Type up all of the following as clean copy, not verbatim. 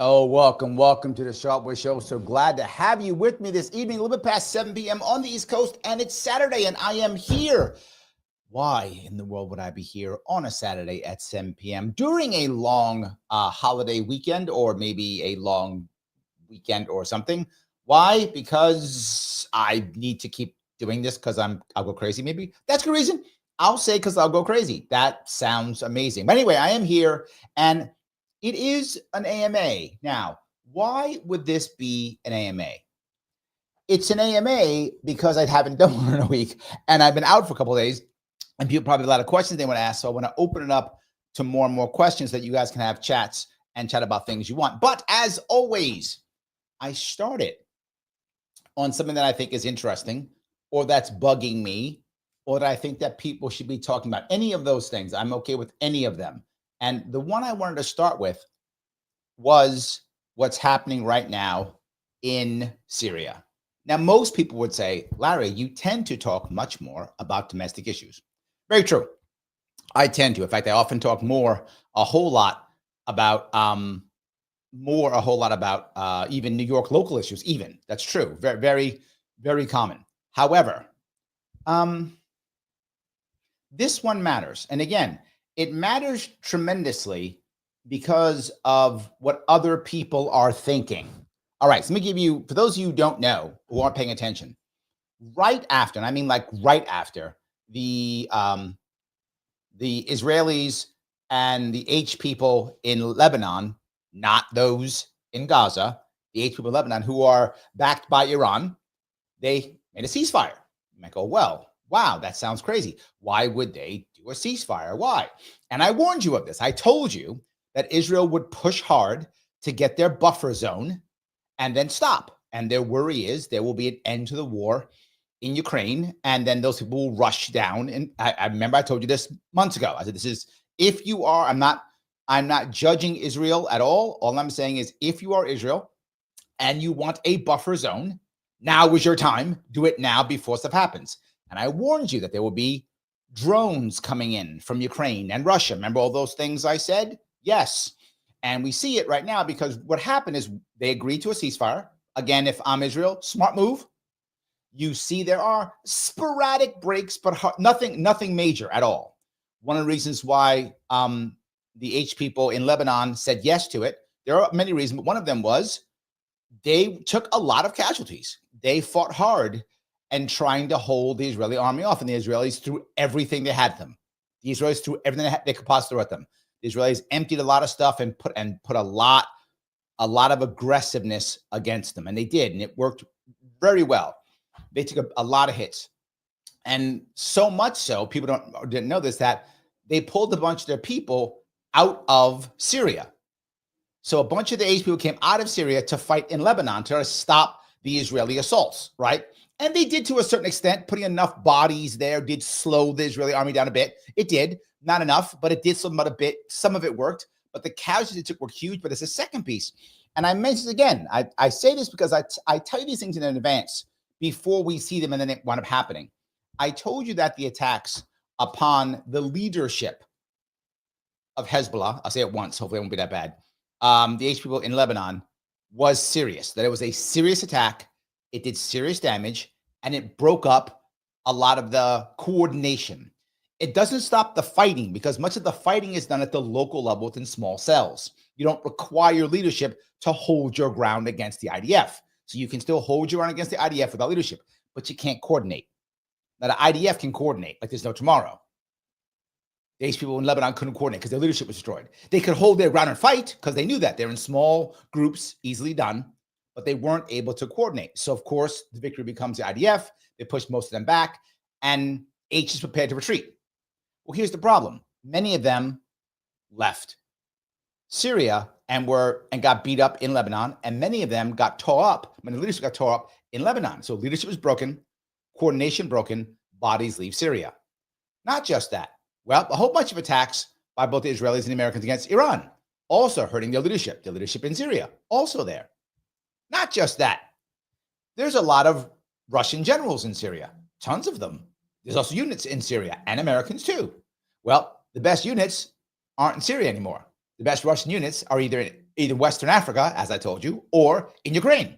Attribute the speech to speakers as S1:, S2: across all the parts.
S1: Oh, welcome to the Sharpe Way Show. So glad to have you with me this evening, a little bit past 7 p.m. on the East Coast, and it's Saturday, and I am here. Why in the world would I be here on a Saturday at 7 p.m. during a long holiday weekend, or maybe a long weekend or something? Why? Because I need to keep doing this because I'll go crazy. Maybe that's the reason. I'll say because I'll go crazy. That sounds amazing. But anyway, I am here, and it is an AMA. Now, why would this be an AMA? It's an AMA because I haven't done one in a week, and I've been out for a couple of days, and people probably have a lot of questions they want to ask. So I want to open it up to more and more questions that you guys can have chats and chat about things you want. But as always, I started on something that I think is interesting, or that's bugging me, or that I think that people should be talking about. Any of those things, I'm okay with any of them. And the one I wanted to start with was what's happening right now in Syria. Now, most people would say, Larry, you tend to talk much more about domestic issues. Very true. I tend to. In fact, I often talk a whole lot about even New York local issues. Even that's true. Very, very, very common. However, this one matters, and again, it matters tremendously because of what other people are thinking. All right, so let me give you, for those of you who don't know, who aren't paying attention, right after, and I mean like right after, the Israelis and the H people in Lebanon, not those in Gaza, the H people in Lebanon who are backed by Iran, they made a ceasefire. You might go, well, wow, that sounds crazy. Why would they do a ceasefire? Why? And I warned you of this. I told you that Israel would push hard to get their buffer zone and then stop. And their worry is there will be an end to the war in Ukraine, and then those people will rush down. And I remember I told you this months ago. I said, this is, if you are, I'm not judging Israel at all. All I'm saying is, if you are Israel and you want a buffer zone, now is your time. Do it now before stuff happens. And I warned you that there will be drones coming in from Ukraine and Russia. Remember all those things I said? Yes. And we see it right now because what happened is they agreed to a ceasefire. Again, if I'm Israel, smart move. You see there are sporadic breaks, but nothing major at all. One of the reasons why the H people in Lebanon said yes to it, there are many reasons, but one of them was they took a lot of casualties. They fought hard and trying to hold the Israeli army off, and the Israelis threw everything they had at them. The Israelis threw everything they could possibly throw at them. The Israelis emptied a lot of stuff and put a lot of aggressiveness against them, and they did, and it worked very well. They took a lot of hits, and so much so, people didn't know this, that they pulled a bunch of their people out of Syria. So a bunch of the H people came out of Syria to fight in Lebanon to stop the Israeli assaults, right? And they did to a certain extent. Putting enough bodies there did slow the Israeli army down a bit. It did, not enough, but it did slow them out a bit. Some of it worked, but the casualties it took were huge. But it's a second piece. And I mentioned again, I say this because I tell you these things in advance before we see them and then it wound up happening. I told you that the attacks upon the leadership of Hezbollah, I'll say it once, hopefully it won't be that bad, the H people in Lebanon, was serious, that it was a serious attack. It did serious damage, and it broke up a lot of the coordination. It doesn't stop the fighting because much of the fighting is done at the local level within small cells. You don't require leadership to hold your ground against the IDF. So you can still hold your ground against the IDF without leadership, but you can't coordinate. Now, the IDF can coordinate like there's no tomorrow. These people in Lebanon couldn't coordinate because their leadership was destroyed. They could hold their ground and fight because they knew that. They're in small groups, easily done, but they weren't able to coordinate. So, of course, the victory becomes the IDF. They pushed most of them back, and H is prepared to retreat. Well, here's the problem. Many of them left Syria and got beat up in Lebanon, and many of them got tore up. When the leadership got tore up in Lebanon. So leadership was broken, coordination broken, bodies leave Syria. Not just that. Well, a whole bunch of attacks by both the Israelis and the Americans against Iran, also hurting their leadership in Syria, also there. Not just that. There's a lot of Russian generals in Syria, tons of them. There's also units in Syria and Americans too. Well, the best units aren't in Syria anymore. The best Russian units are either in Western Africa, as I told you, or in Ukraine.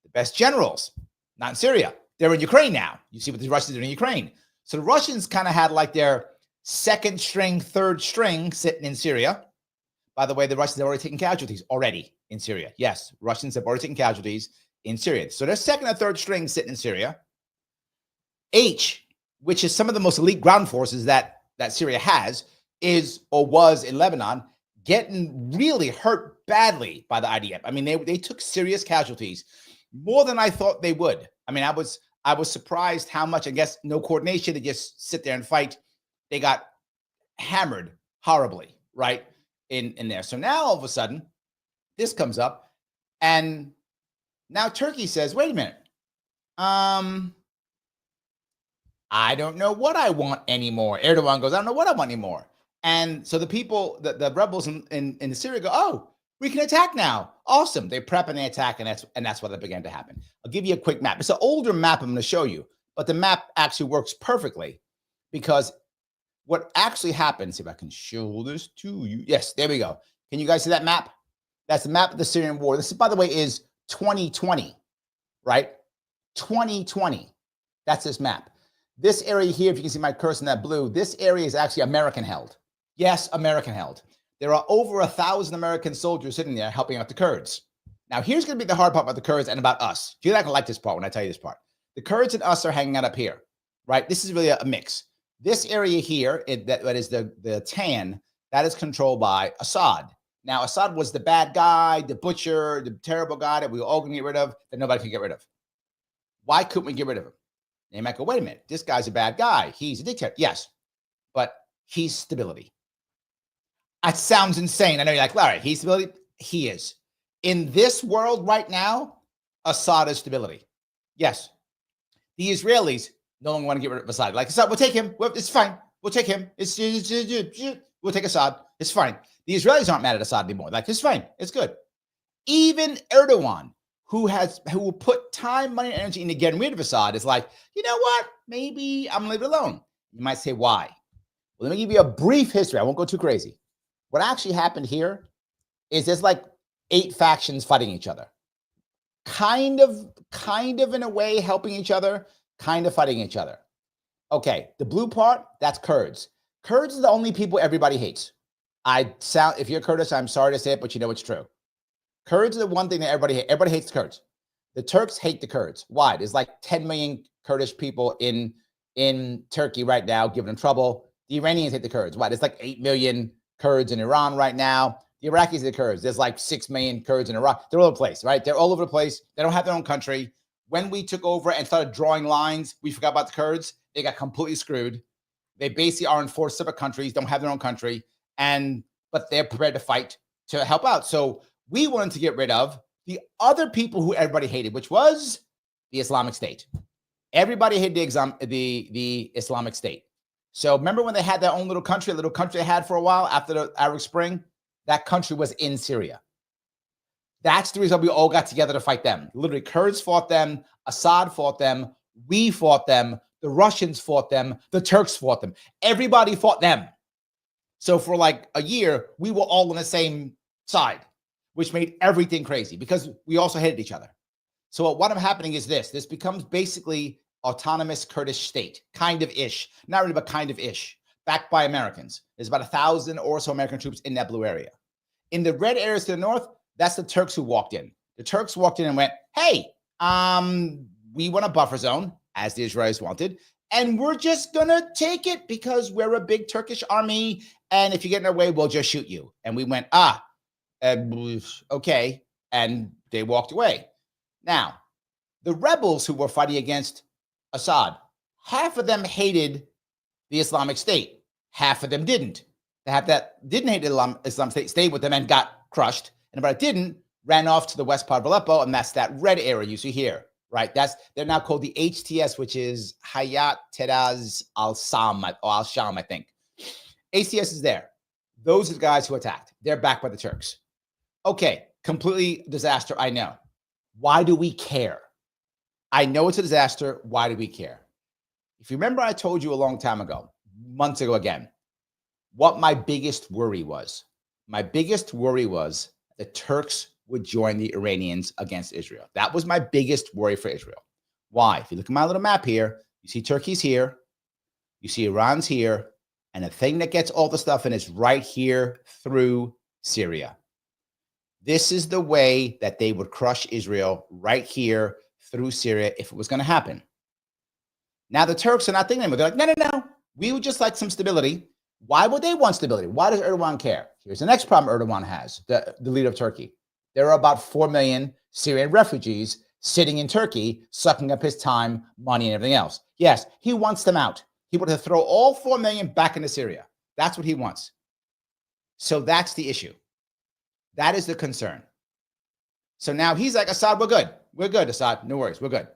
S1: The best generals, not in Syria. They're in Ukraine now. You see what the Russians are in Ukraine. So the Russians kind of had like their second string, third string sitting in Syria. By the way, the Russians have already taken casualties already in Syria. Yes, Russians have already taken casualties in Syria. So their second and third string sitting in Syria. H, which is some of the most elite ground forces that Syria has, is or was in Lebanon, getting really hurt badly by the IDF. I mean, they took serious casualties, more than I thought they would. I mean, I was surprised how much. I guess no coordination, to just sit there and fight. They got hammered horribly, right, in there. So now all of a sudden, this comes up, and now Turkey says, wait a minute, I don't know what I want anymore. Erdogan goes, I don't know what I want anymore. And so the people, the rebels in Syria go, oh, we can attack now. Awesome. They prep and they attack, and that's what began to happen. I'll give you a quick map. It's an older map I'm going to show you, but the map actually works perfectly, because what actually happened, see if I can show this to you. Yes, there we go. Can you guys see that map? That's the map of the Syrian war. This, by the way, is 2020, right? 2020. That's this map. This area here, if you can see my cursor in that blue, this area is actually American held. Yes, American held. There are over 1,000 American soldiers sitting there helping out the Kurds. Now, here's going to be the hard part about the Kurds and about us. You're not going to like this part when I tell you this part. The Kurds and us are hanging out up here, right? This is really a mix. This area here, that is the tan, that is controlled by Assad. Now, Assad was the bad guy, the butcher, the terrible guy that we were all going to get rid of, that nobody can get rid of. Why couldn't we get rid of him? They might go, wait a minute, this guy's a bad guy. He's a dictator. Yes, but he's stability. That sounds insane. I know you're like, all right, he's stability. He is. In this world right now, Assad is stability. Yes. The Israelis no longer want to get rid of Assad. Like, Assad, we'll take him. It's fine. We'll take him. We'll take Assad. It's fine. The Israelis aren't mad at Assad anymore. Like, it's fine. It's good. Even Erdogan, who will put time, money, and energy into getting rid of Assad, is like, you know what? Maybe I'm going to leave it alone. You might say, why? Well, let me give you a brief history. I won't go too crazy. What actually happened here is there's like 8 factions fighting each other. Kind of in a way helping each other, kind of fighting each other. Okay, the blue part, that's Kurds. Kurds are the only people everybody hates. If you're Kurdish, I'm sorry to say it, but you know it's true. Kurds are the one thing that everybody hates. Everybody hates the Kurds. The Turks hate the Kurds. Why? There's like 10 million Kurdish people in Turkey right now, giving them trouble. The Iranians hate the Kurds. Why? There's like 8 million Kurds in Iran right now. The Iraqis hate the Kurds. There's like 6 million Kurds in Iraq. They're all over the place, right? They're all over the place. They don't have their own country. When we took over and started drawing lines, we forgot about the Kurds. They got completely screwed. They basically are in 4 separate countries, don't have their own country, but they're prepared to fight to help out. So we wanted to get rid of the other people who everybody hated, which was the Islamic State. Everybody hated the Islamic State. So remember when they had their own little country they had for a while after the Arab Spring? That country was in Syria. That's the reason we all got together to fight them. Literally, Kurds fought them, Assad fought them, we fought them, the Russians fought them, the Turks fought them. Everybody fought them. So for like a year, we were all on the same side, which made everything crazy because we also hated each other. So what ended up happening is this becomes basically autonomous Kurdish state, kind of ish, not really, but kind of ish, backed by Americans. There's about 1,000 or so American troops in that blue area. In the red areas to the north, that's the Turks who walked in. The Turks walked in and went, hey, we want a buffer zone, as the Israelis wanted, and we're just going to take it because we're a big Turkish army, and if you get in our way, we'll just shoot you. And we went, okay, and they walked away. Now, the rebels who were fighting against Assad, half of them hated the Islamic State. Half of them didn't. The half that didn't hate the Islamic State stayed with them and got crushed. And about it didn't, ran off to the west part of Aleppo, and that's that red area you see here, right? They're now called the HTS, which is Hayat Teraz al-Sam or al-Sham, I think. HTS is there. Those are the guys who attacked. They're backed by the Turks. Okay, completely disaster, I know. Why do we care? I know it's a disaster. Why do we care? If you remember, I told you a long time ago, months ago again, what my biggest worry was. My biggest worry was the Turks would join the Iranians against Israel. That was my biggest worry for Israel. Why? If you look at my little map here, you see Turkey's here, you see Iran's here, and the thing that gets all the stuff in is right here through Syria. This is the way that they would crush Israel, right here through Syria, if it was going to happen. Now, the Turks are not thinking anymore. They're like, no. We would just like some stability. Why would they want stability? Why does Erdogan care? Here's the next problem Erdogan has, the leader of Turkey. There are about 4 million Syrian refugees sitting in Turkey, sucking up his time, money, and everything else. Yes, he wants them out. He wants to throw all 4 million back into Syria. That's what he wants. So that's the issue. That is the concern. So now he's like, Assad, we're good. We're good, Assad. No worries. We're good.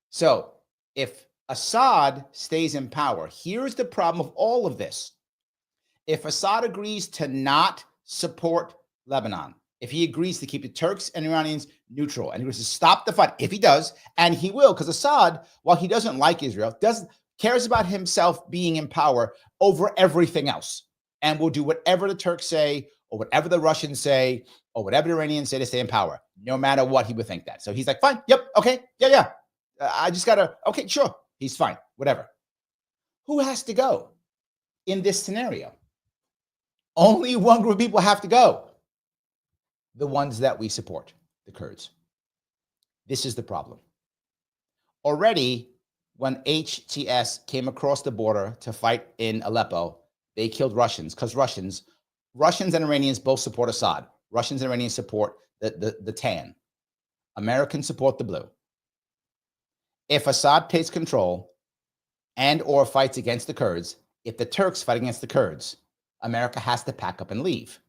S1: So if Assad stays in power, here's the problem of all of this. If Assad agrees to not support Lebanon, if he agrees to keep the Turks and Iranians neutral and he agrees to stop the fight, if he does, and he will, because Assad, while he doesn't like Israel, cares about himself being in power over everything else and will do whatever the Turks say or whatever the Russians say or whatever the Iranians say to stay in power, no matter what he would think that. So he's like, fine, yep, okay, yeah. I just got to, okay, sure. He's fine, whatever. Who has to go in this scenario? Only one group of people have to go. The ones that we support, the Kurds. This is the problem. Already, when HTS came across the border to fight in Aleppo, they killed Russians because Russians and Iranians both support Assad. Russians and Iranians support the tan. Americans support the blue. If Assad takes control and or fights against the Kurds, if the Turks fight against the Kurds, America has to pack up and leave,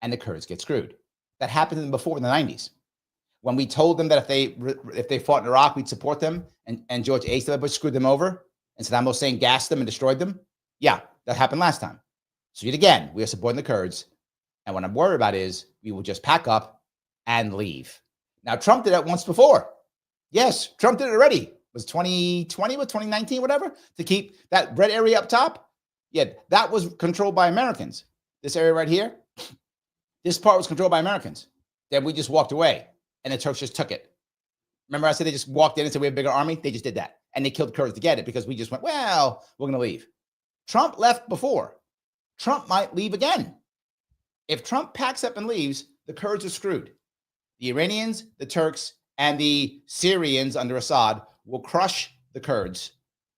S1: and the Kurds get screwed. That happened to them before in the 90s. When we told them that if they fought in Iraq, we'd support them, and George H.W. Bush screwed them over, and Saddam Hussein gassed them and destroyed them. Yeah, that happened last time. So yet again, we are supporting the Kurds, and what I'm worried about is we will just pack up and leave. Now, Trump did that once before. Yes, Trump did it already. It was 2020 or 2019, whatever, to keep that red area up top. Yeah, that was controlled by Americans. This area right here, this part was controlled by Americans. Then we just walked away, and the Turks just took it. Remember I said they just walked in and said we have a bigger army? They just did that. And they killed Kurds to get it because we just went, well, we're going to leave. Trump left before. Trump might leave again. If Trump packs up and leaves, the Kurds are screwed. The Iranians, the Turks, and the Syrians under Assad will crush the Kurds.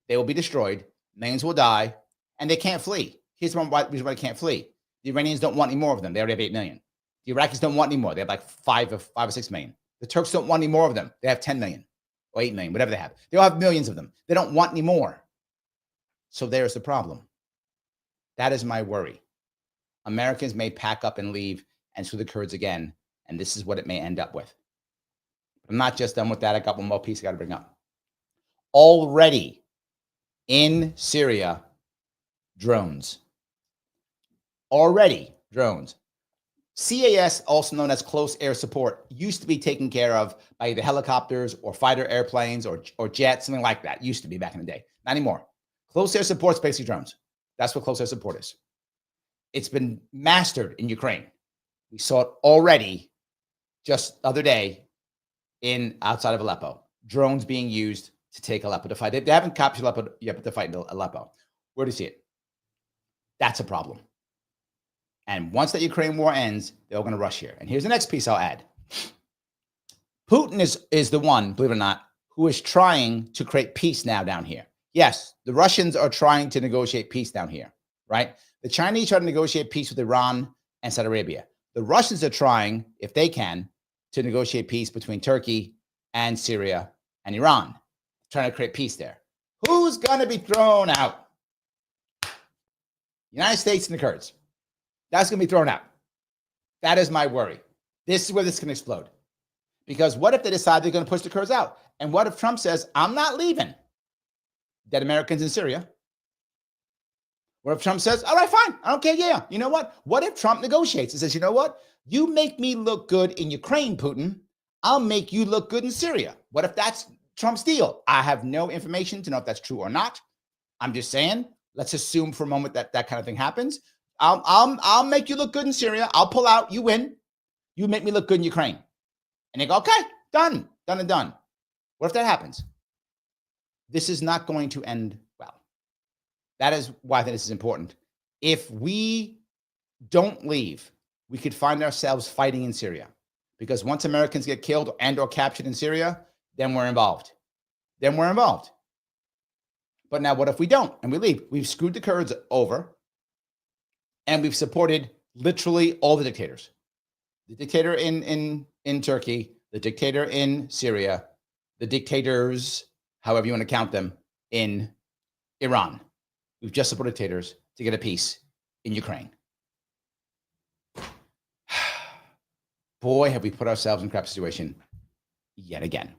S1: They will be destroyed. Millions will die, and they can't flee. Here's the reason why they can't flee. The Iranians don't want any more of them. They already have 8 million. The Iraqis don't want any more. They have like 5 or 6 million. The Turks don't want any more of them. They have 10 million or 8 million, whatever they have. They all have millions of them. They don't want any more. So there's the problem. That is my worry. Americans may pack up and leave and screw the Kurds again, and this is what it may end up with. I'm not just done with that. I got one more piece I got to bring up. Already in Syria, drones. Already drones. CAS, also known as close air support, used to be taken care of by either helicopters or fighter airplanes or jets, something like that. Used to be back in the day. Not anymore. Close air support is basically drones. That's what close air support is. It's been mastered in Ukraine. We saw it already just the other day outside of Aleppo. Drones being used to take Aleppo to fight. They haven't captured Aleppo yet, but to fight in Aleppo. Where do you see it? That's a problem. And once that Ukraine war ends, they're going to rush here. And here's the next piece I'll add. Putin is the one, believe it or not, who is trying to create peace now down here. Yes, the Russians are trying to negotiate peace down here, right? The Chinese try to negotiate peace with Iran and Saudi Arabia. The Russians are trying, if they can, to negotiate peace between Turkey and Syria and Iran, trying to create peace there. Who's going to be thrown out? United States and the Kurds. That's going to be thrown out. That is my worry. This is where this can explode. Because what if they decide they're going to push the Kurds out? And what if Trump says, I'm not leaving dead Americans in Syria? What if Trump says, all right, fine, I don't care, yeah. You know what? What if Trump negotiates and says, you know what? You make me look good in Ukraine, Putin. I'll make you look good in Syria. What if that's Trump's deal? I have no information to know if that's true or not. I'm just saying, let's assume for a moment that that kind of thing happens. I'll make you look good in Syria. I'll pull out, you win. You make me look good in Ukraine. And they go, okay, done and done. What if that happens? This is not going to end well. That is why I think this is important. If we don't leave, we could find ourselves fighting in Syria, because once Americans get killed and or captured in Syria, then we're involved. But now what if we don't and we leave? We've screwed the Kurds over, and we've supported literally all the dictators. The dictator in Turkey, the dictator in Syria, the dictators, however you want to count them, in Iran. We've just supported dictators to get a peace in Ukraine. Boy, have we put ourselves in a crap situation yet again.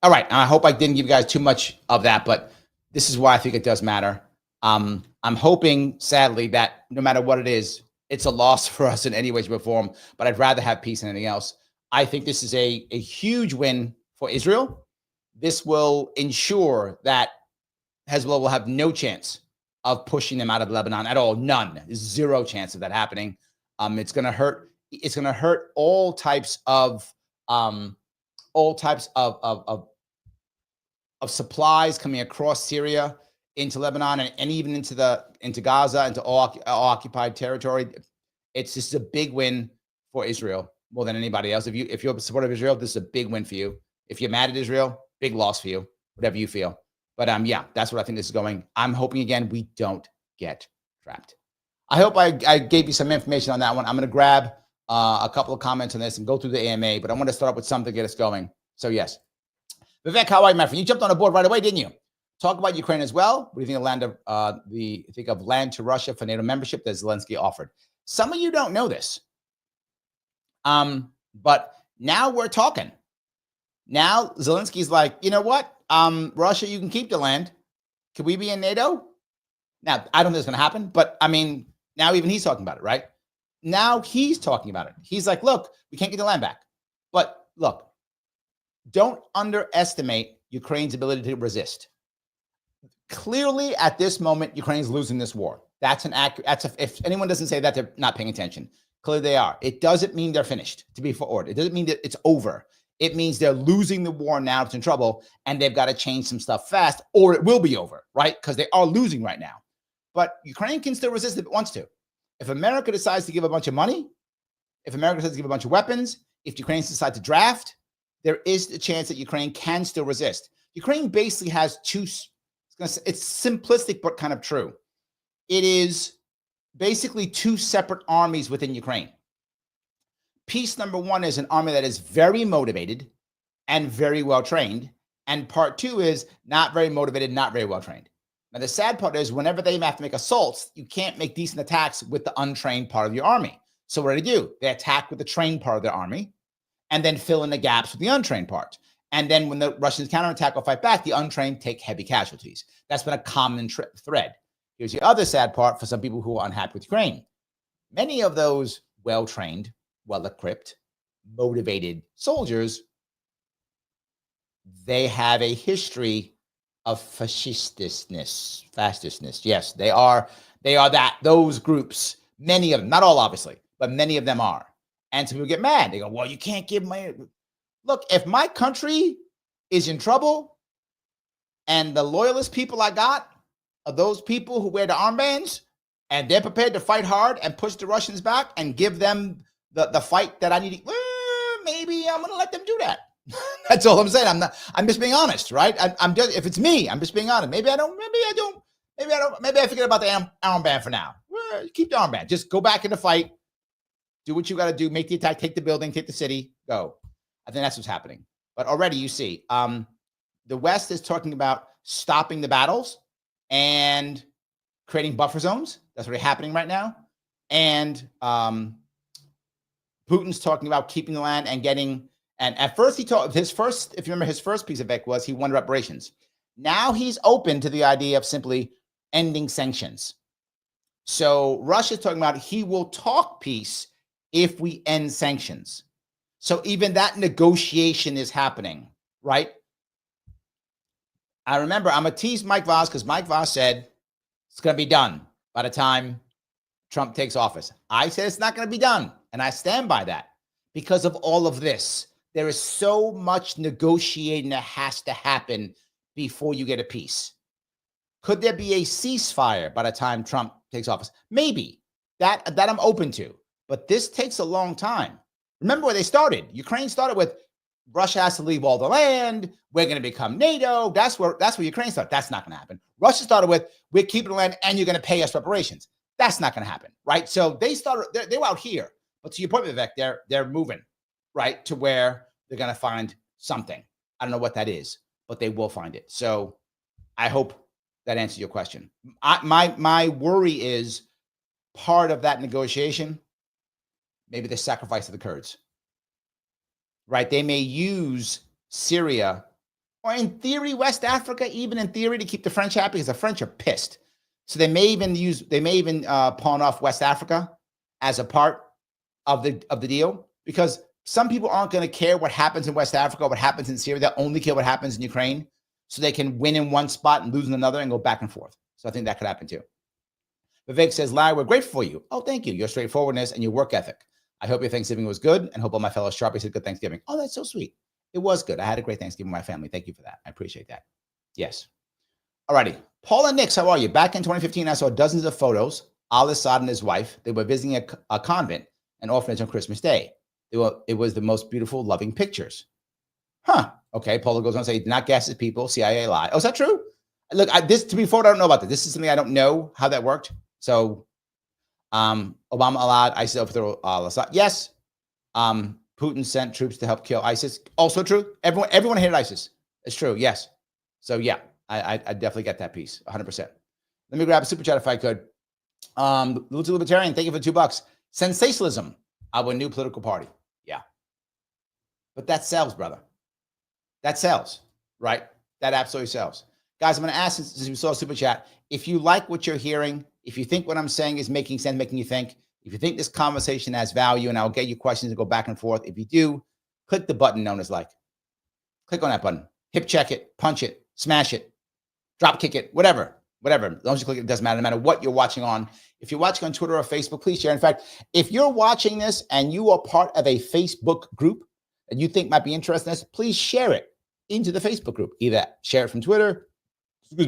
S1: All right, I hope I didn't give you guys too much of that, but this is why I think it does matter. I'm hoping, sadly, that no matter what it is, it's a loss for us in any way, shape, or form, but I'd rather have peace than anything else. I think this is a huge win for Israel. This will ensure that Hezbollah will have no chance of pushing them out of Lebanon at all. None. Zero chance of that happening. It's going to hurt. It's going to hurt all types of supplies coming across Syria into Lebanon and even into Gaza, into all occupied territory. It's just a big win for Israel more than anybody else. If you're a supporter of Israel, this is a big win for you. If you're mad at Israel, big loss for you. Whatever you feel. But yeah, that's what I think this is going. I'm hoping again we don't get trapped. I hope I gave you some information on that one. I'm going to grab a couple of comments on this and go through the AMA, but I want to start with something to get us going. So yes, Vivek, how are you, my friend? You jumped on the board right away, didn't you? Talk about Ukraine as well. What do you think of land to Russia for NATO membership that Zelensky offered? Some of you don't know this, but now we're talking. Now Zelensky's like, you know what? Russia, you can keep the land. Can we be in NATO? Now, I don't think it's going to happen, but I mean, now even he's talking about it, right? Now he's talking about it. He's like, look, we can't get the land back. But look, don't underestimate Ukraine's ability to resist. Clearly, at this moment, Ukraine's losing this war. If anyone doesn't say that, they're not paying attention. Clearly they are. It doesn't mean they're finished, to be forward. It doesn't mean that it's over. It means they're losing the war now, it's in trouble, and they've got to change some stuff fast, or it will be over, right? Because they are losing right now. But Ukraine can still resist if it wants to. If America decides to give a bunch of money, if America decides to give a bunch of weapons, if Ukraine decides to draft, there is a chance that Ukraine can still resist. Ukraine basically has it's simplistic, but kind of true. It is basically two separate armies within Ukraine. Piece number one is an army that is very motivated and very well trained. And part two is not very motivated, not very well trained. Now, the sad part is whenever they have to make assaults, you can't make decent attacks with the untrained part of your army. So what do? They attack with the trained part of their army and then fill in the gaps with the untrained part. And then when the Russians counterattack or fight back, the untrained take heavy casualties. That's been a common thread. Here's the other sad part for some people who are unhappy with Ukraine. Many of those well-trained, well-equipped, motivated soldiers, they have a history of fascistness. Yes, they are those groups. Many of them, not all obviously, but many of them are. And some people get mad. They go, well, you can't give my... Look, if my country is in trouble and the loyalist people I got are those people who wear the armbands and they're prepared to fight hard and push the Russians back and give them the fight that I need, maybe I'm going to let them do that. That's all I'm saying. I'm just being honest, right? If it's me, I'm just being honest. Maybe I forget about the armband for now. Keep the armband. Just go back in the fight. Do what you got to do. Make the attack, take the building, take the city, go. I think that's what's happening. But already you see, the West is talking about stopping the battles and creating buffer zones. That's what's happening right now. And Putin's talking about keeping the land and getting And at first he told his first, if you remember, his first piece of it was he wanted reparations. Now he's open to the idea of simply ending sanctions. So Russia's talking about he will talk peace if we end sanctions. So even that negotiation is happening, right? I remember I'm going to tease Mike Voss because Mike Voss said it's going to be done by the time Trump takes office. I said it's not going to be done, and I stand by that because of all of this. There is so much negotiating that has to happen before you get a peace. Could there be a ceasefire by the time Trump takes office? Maybe. That I'm open to. But this takes a long time. Remember where they started. Ukraine started with Russia has to leave all the land. We're going to become NATO. That's where Ukraine started. That's not going to happen. Russia started with we're keeping the land and you're going to pay us reparations. That's not going to happen, right? So they started. They were out here, but to your point, Vivek, they're moving right to where they're going to find something. I don't know what that is, but they will find it. So I hope that answers your question. My worry is part of that negotiation, maybe the sacrifice of the Kurds. Right? They may use Syria, or in theory, West Africa, even in theory, to keep the French happy, because the French are pissed. So they may even pawn off West Africa as a part of the deal, because some people aren't going to care what happens in West Africa, what happens in Syria. They'll only care what happens in Ukraine, so they can win in one spot and lose in another and go back and forth. So I think that could happen too. Vivek says, Larry, we're grateful for you. Oh, thank you. Your straightforwardness and your work ethic. I hope your Thanksgiving was good, and hope all my fellow Sharpies had good Thanksgiving. Oh, that's so sweet. It was good. I had a great Thanksgiving with my family. Thank you for that. I appreciate that. Yes. All righty. Paul and Nix, how are you? Back in 2015, I saw dozens of photos. Al-Assad and his wife, they were visiting a convent, an orphanage on Christmas Day. It was the most beautiful, loving pictures. Huh. Okay. Paula goes on to say, do not gas his people. CIA lie. Oh, is that true? Look, to be forward, I don't know about this. This is something I don't know how that worked. So, Obama allowed ISIS to overthrow al-Assad. Yes. Putin sent troops to help kill ISIS. Also true. Everyone hated ISIS. It's true. Yes. So yeah, I definitely get that piece. 100%. Let me grab a super chat if I could. Lucha Libertarian, thank you for $2. Sensationalism, our new political party. Yeah. But that sells, brother. That sells, right? That absolutely sells. Guys, I'm going to ask, since we saw a super chat, if you like what you're hearing, if you think what I'm saying is making sense, making you think, if you think this conversation has value, and I'll get you questions and go back and forth. If you do, click the button known as like. Click on that button. Hip check it, punch it, smash it, drop kick it, whatever. As long as you click it, it doesn't matter. No matter what you're watching on. If you're watching on Twitter or Facebook, please share. In fact, if you're watching this and you are part of a Facebook group that you think might be interested in this, please share it into the Facebook group. Either share it from Twitter,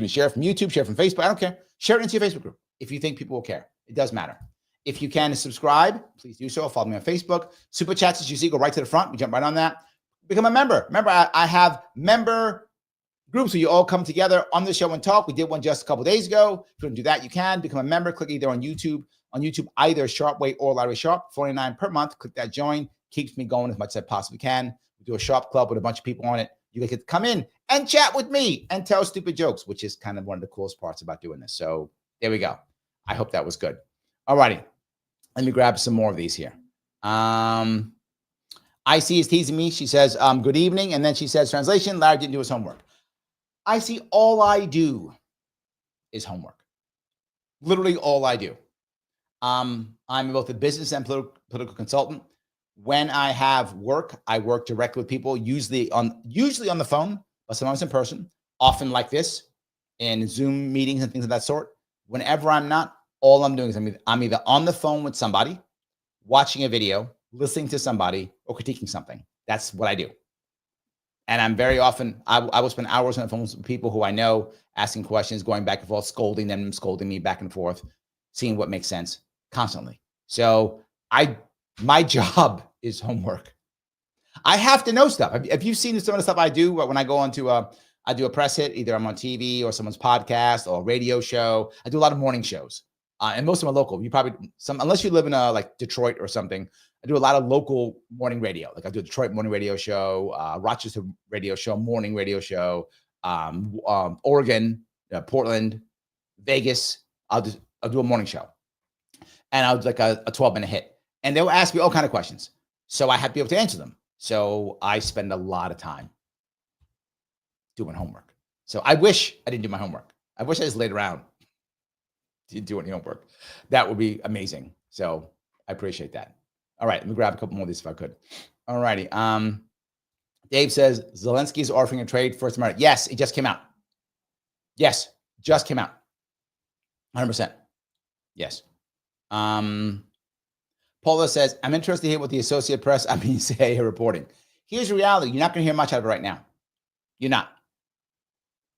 S1: share it from YouTube, share it from Facebook. I don't care. Share it into your Facebook group if you think people will care. It does matter. If you can subscribe, please do so. Follow me on Facebook. Super chats, as you see, go right to the front. We jump right on that. Become a member. Remember, I have member groups where you all come together on the show and talk. We did one just a couple days ago. If you want to do that, you can become a member. Click either on YouTube, either Sharpe Way or Larry Sharpe. $49 per month. Click that join. Keeps me going as much as I possibly can. We do a Sharpe Club with a bunch of people on it. You get to come in and chat with me and tell stupid jokes, which is kind of one of the coolest parts about doing this. So there we go. I hope that was good. All righty. Let me grab some more of these here. IC is teasing me. She says, good evening. And then she says, translation, Larry didn't do his homework. I see all I do is homework. Literally all I do. I'm both a business and political consultant. When I have work, I work directly with people, usually on the phone, but sometimes in person, often like this, in Zoom meetings and things of that sort. Whenever I'm not, all I'm doing is I'm either on the phone with somebody, watching a video, listening to somebody, or critiquing something. That's what I do. And I'm very often, I will spend hours on the phone with people who I know, asking questions, going back and forth, scolding them, scolding me back and forth, seeing what makes sense constantly. So my job is homework. I have to know stuff. Have you seen some of the stuff I do when I go on to I do a press hit, either I'm on TV or someone's podcast or a radio show. I do a lot of morning shows. And most of them are local. You probably unless you live in like Detroit or something. I do a lot of local morning radio. Like I do a Detroit morning radio show, Rochester radio show, morning radio show, Oregon, Portland, Vegas. I'll do a morning show, and I'll do like a 12-minute hit, and they'll ask me all kind of questions. So I have to be able to answer them. So I spend a lot of time doing homework. So I wish I didn't do my homework. I wish I just laid around, didn't do any homework. That would be amazing. So I appreciate that. All right, let me grab a couple more of these if I could. All righty. Dave says Zelensky's offering a trade for America. Yes, it just came out. Yes, just came out. 100%. Yes. Paula says, I'm interested to hear what the Associated Press, CIA are reporting. Here's the reality. You're not going to hear much out of it right now. You're not.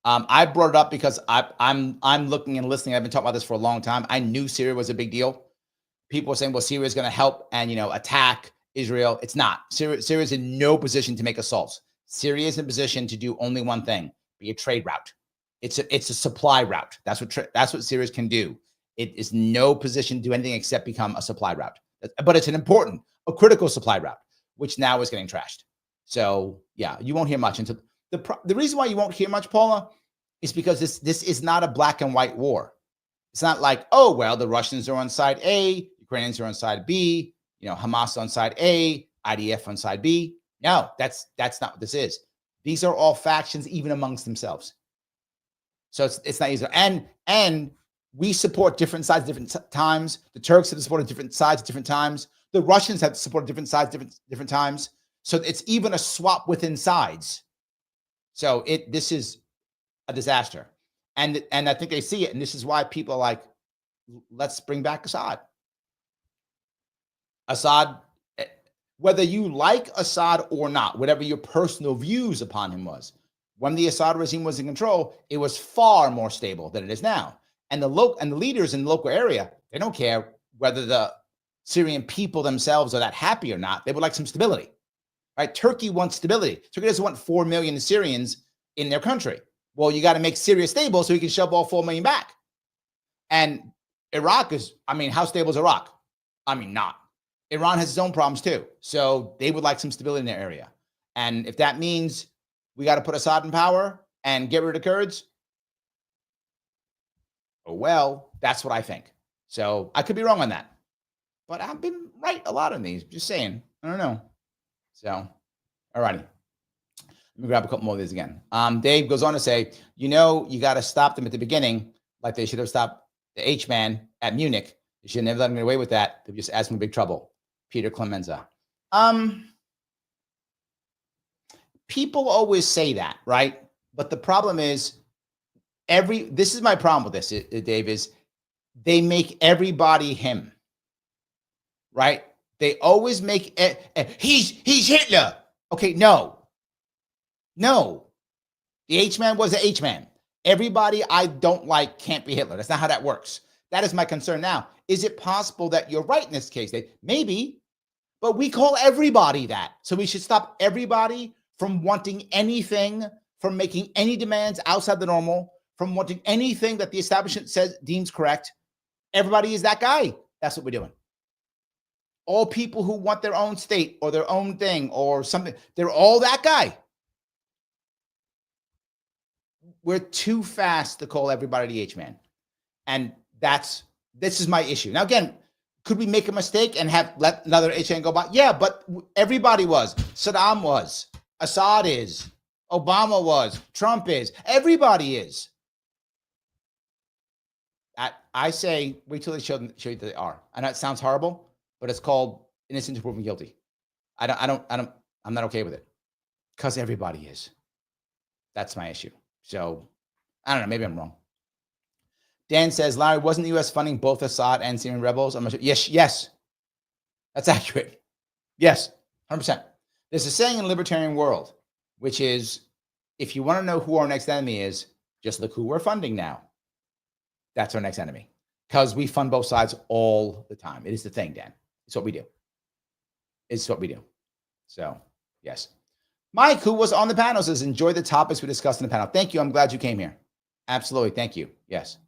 S1: I brought it up because I'm looking and listening. I've been talking about this for a long time. I knew Syria was a big deal. People were saying, well, Syria is going to help and, attack Israel. It's not. Syria is in no position to make assaults. Syria is in position to do only one thing, be a trade route. It's a supply route. That's what Syria can do. It is no position to do anything except become a supply route. But it's a critical supply route, which now is getting trashed. So yeah, you won't hear much until the reason why you won't hear much, Paula, is because this is not a black and white war. It's not like, oh, well, the Russians are on side A, Ukrainians are on side B, Hamas on side A, IDF on side B. No, that's not what this is. These are all factions, even amongst themselves. So it's not easy. And we support different sides, different times. The Turks have supported different sides, different times. The Russians have supported different sides, different times. So it's even a swap within sides. So this is a disaster. And I think they see it. And this is why people are like, let's bring back Assad. Assad, whether you like Assad or not, whatever your personal views upon him was, when the Assad regime was in control, it was far more stable than it is now. And the leaders in the local area, they don't care whether the Syrian people themselves are that happy or not. They would like some stability, right? Turkey wants stability. Turkey doesn't want 4 million Syrians in their country. Well, you got to make Syria stable so you can shove all 4 million back. And Iraq is, how stable is Iraq? Not. Iran has its own problems too. So they would like some stability in their area. And if that means we got to put Assad in power and get rid of the Kurds, oh, well, that's what I think. So I could be wrong on that. But I've been right a lot on these. Just saying. I don't know. So, all righty. Let me grab a couple more of these again. Dave goes on to say, you got to stop them at the beginning, like they should have stopped the H-man at Munich. They should have never let him get away with that. They just asked him big trouble. Peter Clemenza. People always say that, right? But the problem is, this is my problem with this, Dave, is they make everybody him, right? They always make he's Hitler. Okay, no. The H-man was the H-man. Everybody I don't like can't be Hitler. That's not how that works. That is my concern now. Is it possible that you're right in this case, Dave? Maybe, but we call everybody that. So we should stop everybody from wanting anything, from making any demands outside the normal, from wanting anything that the establishment deems correct. Everybody is that guy. That's what we're doing. All people who want their own state or their own thing or something, they're all that guy. We're too fast to call everybody the H-man. And this is my issue. Now, again, could we make a mistake and let another H-man go by? Yeah, but everybody was. Saddam was. Assad is. Obama was. Trump is. Everybody is. I say, wait till they show you that they are. I know it sounds horrible, but it's called innocent until proven guilty. I'm not okay with it because everybody is. That's my issue. So I don't know. Maybe I'm wrong. Dan says, Larry, wasn't the U.S. funding both Assad and Syrian rebels? I'm not sure. Yes. That's accurate. Yes, 100%. There's a saying in the libertarian world, which is, if you want to know who our next enemy is, just look who we're funding now. That's our next enemy. Because we fund both sides all the time. It is the thing, Dan. It's what we do. It's what we do. So, yes. Mike, who was on the panel, says, enjoy the topics we discussed in the panel. Thank you. I'm glad you came here. Absolutely. Thank you. Yes.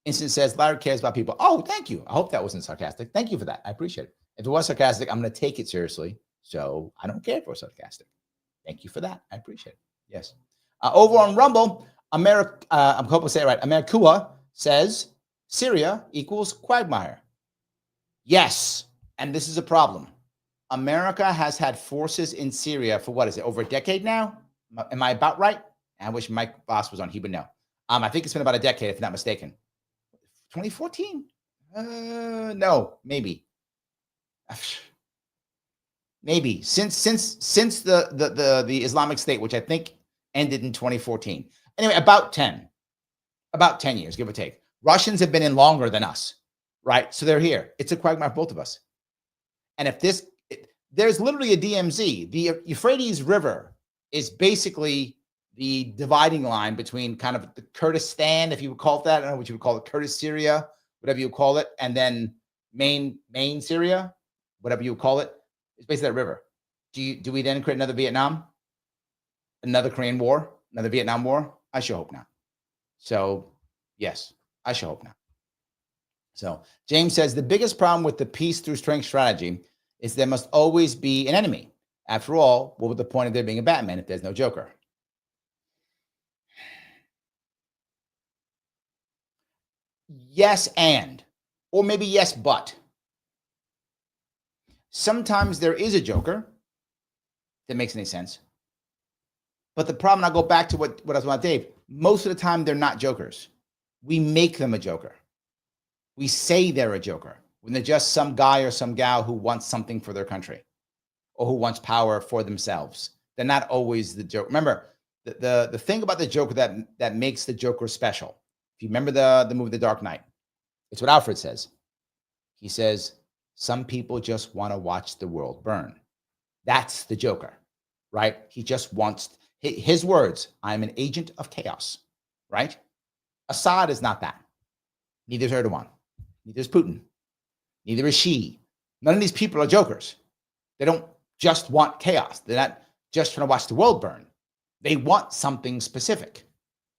S1: Instant says, Larry cares about people. Oh, thank you. I hope that wasn't sarcastic. Thank you for that. I appreciate it. If it was sarcastic, I'm going to take it seriously. So I don't care if it was sarcastic. Thank you for that. I appreciate it. Yes. Over on Rumble, I'm hoping to say it right. Americua says Syria equals quagmire. Yes. And this is a problem. America has had forces in Syria for what is it, over a decade now? Am I about right? I wish Mike Voss was on. He would know. I think it's been about a decade, if I'm not mistaken. 2014? No, maybe. Maybe since the Islamic State, which I think ended in 2014. Anyway, about 10 years, give or take. Russians have been in longer than us, right? So they're here. It's a quagmire for both of us. And if there's literally a DMZ. The Euphrates River is basically the dividing line between kind of the Kurdistan, if you would call it that. I don't know what you would call it, Kurdish Syria, whatever you call it, and then main Syria, whatever you would call it. It's basically that river. Do we then create another Vietnam, another Korean War, another Vietnam War? I sure hope not. So yes, I sure hope not. So James says the biggest problem with the peace through strength strategy is there must always be an enemy. After all, what would the point of there being a Batman if there's no Joker? Yes, or maybe yes, but. Sometimes there is a Joker that makes any sense. But the problem, I'll go back to what I was about, Dave. Most of the time, they're not Jokers. We make them a Joker. We say they're a Joker when they're just some guy or some gal who wants something for their country or who wants power for themselves. They're not always the Joker. Remember, the thing about the Joker that makes the Joker special. If you remember the movie The Dark Knight, it's what Alfred says. He says, some people just want to watch the world burn. That's the Joker, right? He just wants, his words, I'm an agent of chaos, right? Assad is not that. Neither is Erdogan. Neither is Putin. Neither is Xi. None of these people are Jokers. They don't just want chaos. They're not just trying to watch the world burn. They want something specific,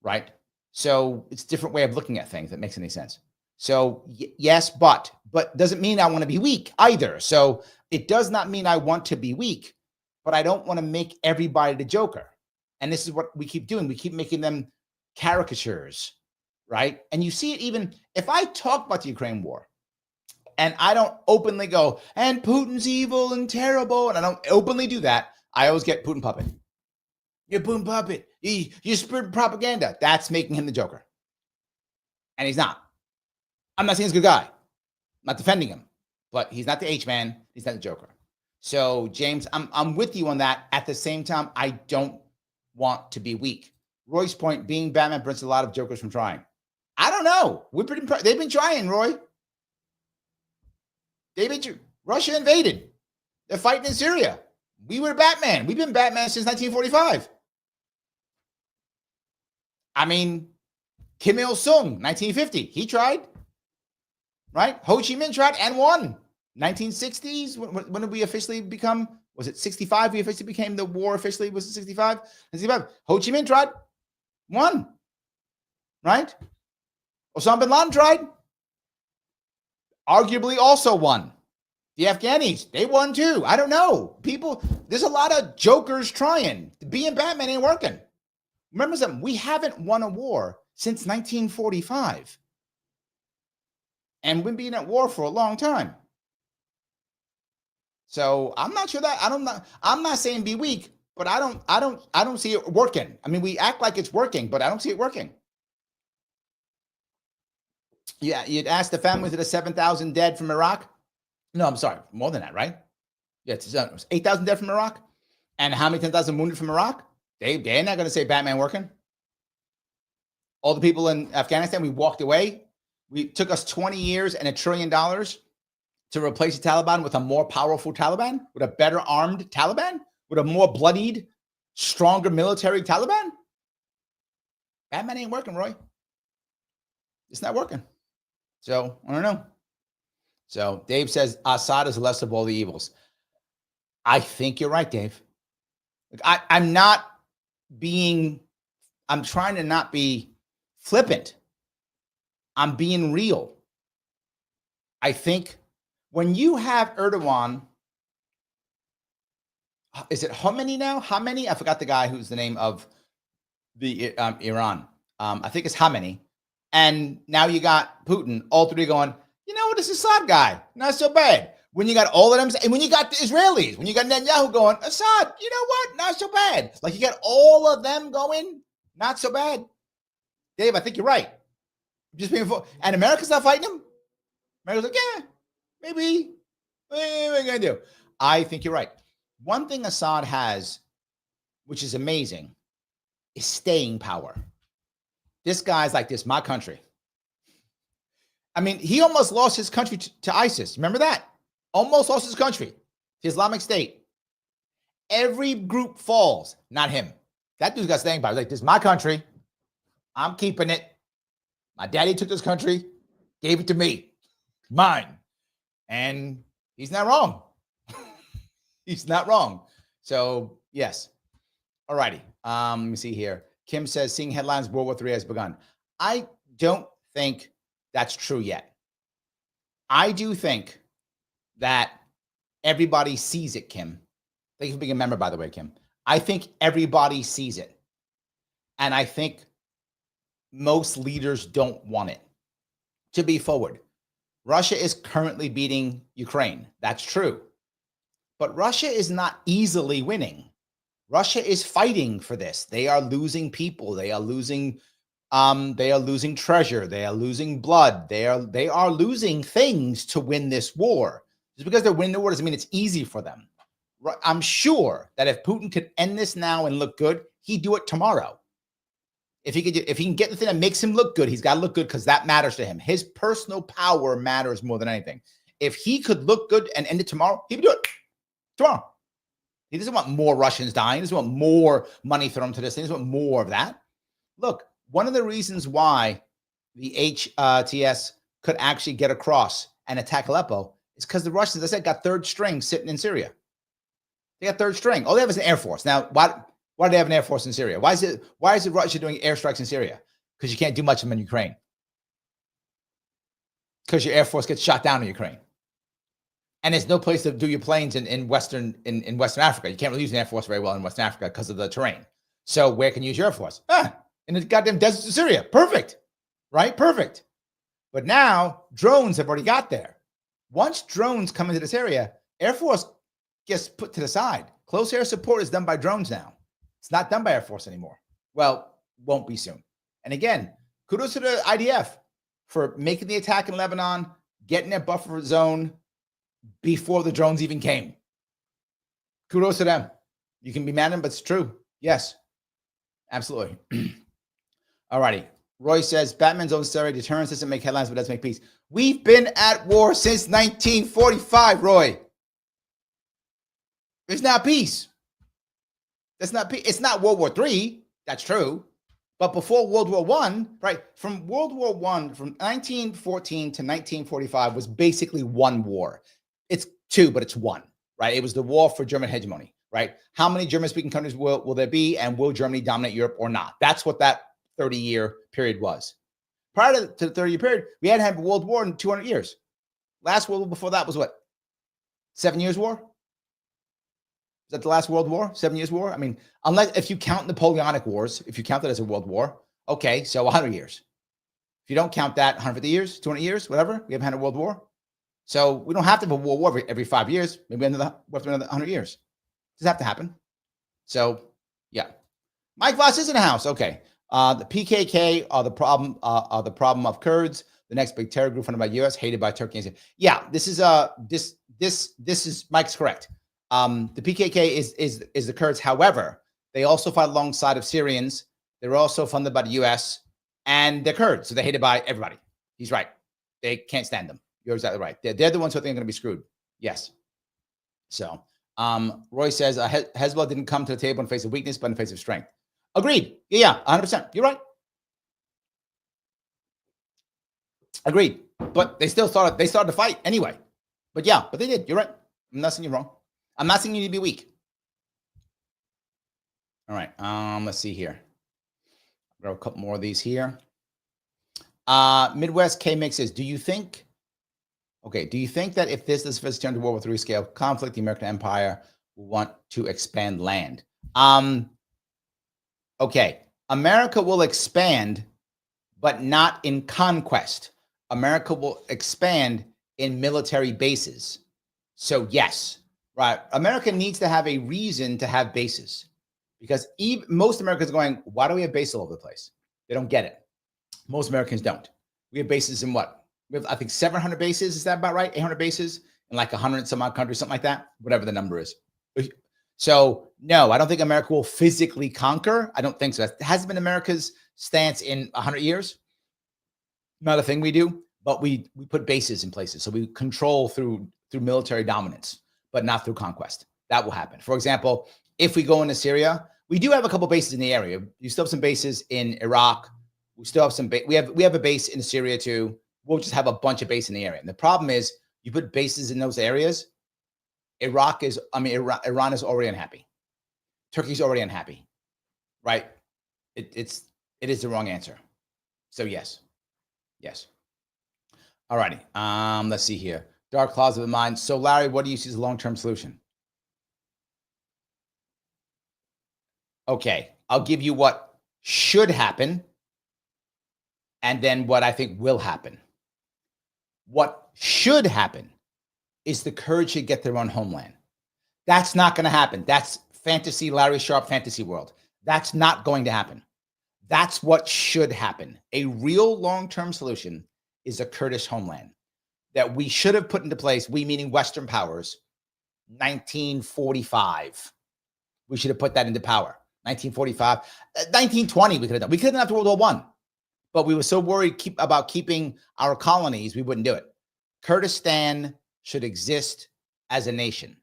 S1: right? So it's a different way of looking at things that makes any sense. So yes, but doesn't mean I want to be weak either. So it does not mean I want to be weak, but I don't want to make everybody the Joker. And this is what we keep doing. We keep making them caricatures, right? And you see it even if I talk about the Ukraine war and I don't openly go, and Putin's evil and terrible, and I don't openly do that, I always get Putin puppet. You're Putin puppet. You spread propaganda. That's making him the Joker. And he's not. I'm not saying he's a good guy. I'm not defending him, but he's not the H-man. He's not the Joker. So, James, I'm with you on that. At the same time, I don't want to be weak. Roy's point, being Batman prevents a lot of Jokers from trying. I don't know. They've been trying, Roy. Russia invaded. They're fighting in Syria. We were Batman. We've been Batman since 1945. I mean, Kim Il-sung, 1950. He tried. Right? Ho Chi Minh tried and won. 1960s. When did we officially become? Was it 65? We officially became the war officially. Was it 65? 65. Ho Chi Minh tried. Won. Right? Osama bin Laden tried. Arguably also won. The Afghanis, they won too. I don't know. People, there's a lot of Jokers trying. Being Batman ain't working. Remember something, we haven't won a war since 1945. And we've been being at war for a long time. So I'm not sure that I'm not saying be weak, but I don't see it working. I mean, we act like it's working, but I don't see it working. Yeah, you'd ask the families of the 7,000 dead from Iraq. No, I'm sorry, more than that, right? Yeah, it's 8,000 dead from Iraq. And how many 10,000 wounded from Iraq? They're not going to say Batman working. All the people in Afghanistan, we walked away. It took us 20 years and $1 trillion to replace the Taliban with a more powerful Taliban, with a better armed Taliban, with a more bloodied, stronger military Taliban. Batman ain't working, Roy. It's not working. So I don't know. So Dave says Assad is the less of all the evils. I think you're right, Dave. I'm trying to not be flippant. I'm being real. I think when you have Erdogan, is it Khomeini now? Khomeini? I forgot the guy who's the name of the Iran. I think it's Khomeini. And now you got Putin, all three going, you know what, this Assad guy, not so bad. when you got all of them, and when you got the Israelis, when you got Netanyahu going, Assad, you know what? Not so bad. Like you got all of them going, not so bad. Dave, I think you're right. Just being and America's not fighting him. America's like, yeah, maybe. What are we gonna do? I think you're right. One thing Assad has, which is amazing, is staying power. This guy's like this, my country. I mean, he almost lost his country to ISIS. Remember that? Almost lost his country to Islamic State. Every group falls, not him. That dude's got staying power. He's like, this is my country. I'm keeping it. My daddy took this country, gave it to me. Mine. And he's not wrong. He's not wrong. So, yes. All righty. Let me see here. Kim says, seeing headlines, World War III has begun. I don't think that's true yet. I do think that everybody sees it, Kim. Thank you for being a member, by the way, Kim. I think everybody sees it. And I think most leaders don't want it. To be forward, Russia is currently beating Ukraine. That's true. But Russia is not easily winning. Russia is fighting for this. They are losing people. They are losing treasure. They are losing blood. They are losing things to win this war. Just because they're winning the war doesn't mean it's easy for them. I'm sure that if Putin could end this now and look good, he'd do it tomorrow. If he can get the thing that makes him look good, he's got to look good because that matters to him. His personal power matters more than anything. If he could look good and end it tomorrow, he would do it tomorrow. He doesn't want more Russians dying. He doesn't want more money thrown to this thing. He doesn't want more of that. Look, one of the reasons why the HTS could actually get across and attack Aleppo is because the Russians, as I said, got third string sitting in Syria. They got third string. All they have is an air force. Now, why do they have an air force in Syria? Why is it Russia doing airstrikes in Syria? Because you can't do much of them in Ukraine. Because your air force gets shot down in Ukraine. And there's no place to do your planes in Western Africa. You can't really use an air force very well in Western Africa because of the terrain. So where can you use your air force? In the goddamn deserts of Syria. Perfect. Right? Perfect. But now drones have already got there. Once drones come into this area, Air Force gets put to the side. Close air support is done by drones now. It's not done by Air Force anymore. Well, won't be soon. And again, kudos to the IDF for making the attack in Lebanon, getting their buffer zone before the drones even came. Kudos to them. You can be mad at them, but it's true. Yes, absolutely. All righty. Roy says, Batman's own story, deterrence doesn't make headlines, but does make peace. We've been at war since 1945, Roy. It's not peace. That's not peace. It's not World War III. That's true. But before World War I, right, from World War I, from 1914 to 1945 was basically one war. It's two, but it's one, right? It was the war for German hegemony, right? How many German-speaking countries will there be, and will Germany dominate Europe or not? That's what that 30-year period was. Prior to the 30-year period, we hadn't had a world war in 200 years. Last world war before that was what? 7 years war? Is that the last world war? 7 years war? I mean, unless if you count Napoleonic Wars, if you count that as a world war, okay, so 100 years. If you don't count that, 150 years, 200 years, whatever, we haven't had a world war. So we don't have to have a world war every 5 years. Maybe another 100 years. Does have to happen. So, yeah. Mike Voss is in the house. Okay. The PKK are the problem of Kurds, the next big terror group funded by U.S., hated by Turkey. And yeah, this is Mike's correct. The PKK is the Kurds. However, they also fight alongside of Syrians. They're also funded by the U.S. and they're Kurds, so they're hated by everybody. He's right. They can't stand them. You're exactly right. They're the ones who think they're going to be screwed. Yes. So Roy says Hezbollah didn't come to the table in face of weakness, but in face of strength. Agreed. Yeah, 100%. You're right. Agreed. But they still started the fight anyway. But yeah, but they did. You're right. I'm not saying you're wrong. I'm not saying you need to be weak. All right. Let's see here. Grab a couple more of these here. Midwest K-Mix says, do you think that if this is first turn to World War III scale conflict, the American empire will want to expand land? Okay. America will expand, but not in conquest. America will expand in military bases. So yes, right. America needs to have a reason to have bases because most Americans are going, why do we have bases all over the place? They don't get it. Most Americans don't. We have bases in what? We have, I think, 700 bases. Is that about right? 800 bases in like 100 some odd countries, something like that, whatever the number is. So no, I don't think America will physically conquer. I don't think so. It hasn't been America's stance in 100 years. Not a thing we do, but we put bases in places. So we control through military dominance, but not through conquest. That will happen. For example, if we go into Syria, we do have a couple bases in the area. You still have some bases in Iraq. We still have some. We have a base in Syria too. We'll just have a bunch of bases in the area. And the problem is, you put bases in those areas. Iran is already unhappy. Turkey's already unhappy, right? It is the wrong answer. So yes. All righty. Let's see here. Dark clouds of the mind. So Larry, what do you see as a long-term solution? Okay, I'll give you what should happen and then what I think will happen. What should happen is the Kurds should get their own homeland. That's not going to happen. That's fantasy, Larry Sharpe fantasy world. That's not going to happen. That's what should happen. A real long-term solution is a Kurdish homeland that we should have put into place, we meaning Western powers, 1945. We should have put that into power. 1945, 1920 we could have done. We could have done after World War I, but we were so worried about keeping our colonies, we wouldn't do it. Kurdistan should exist as a nation.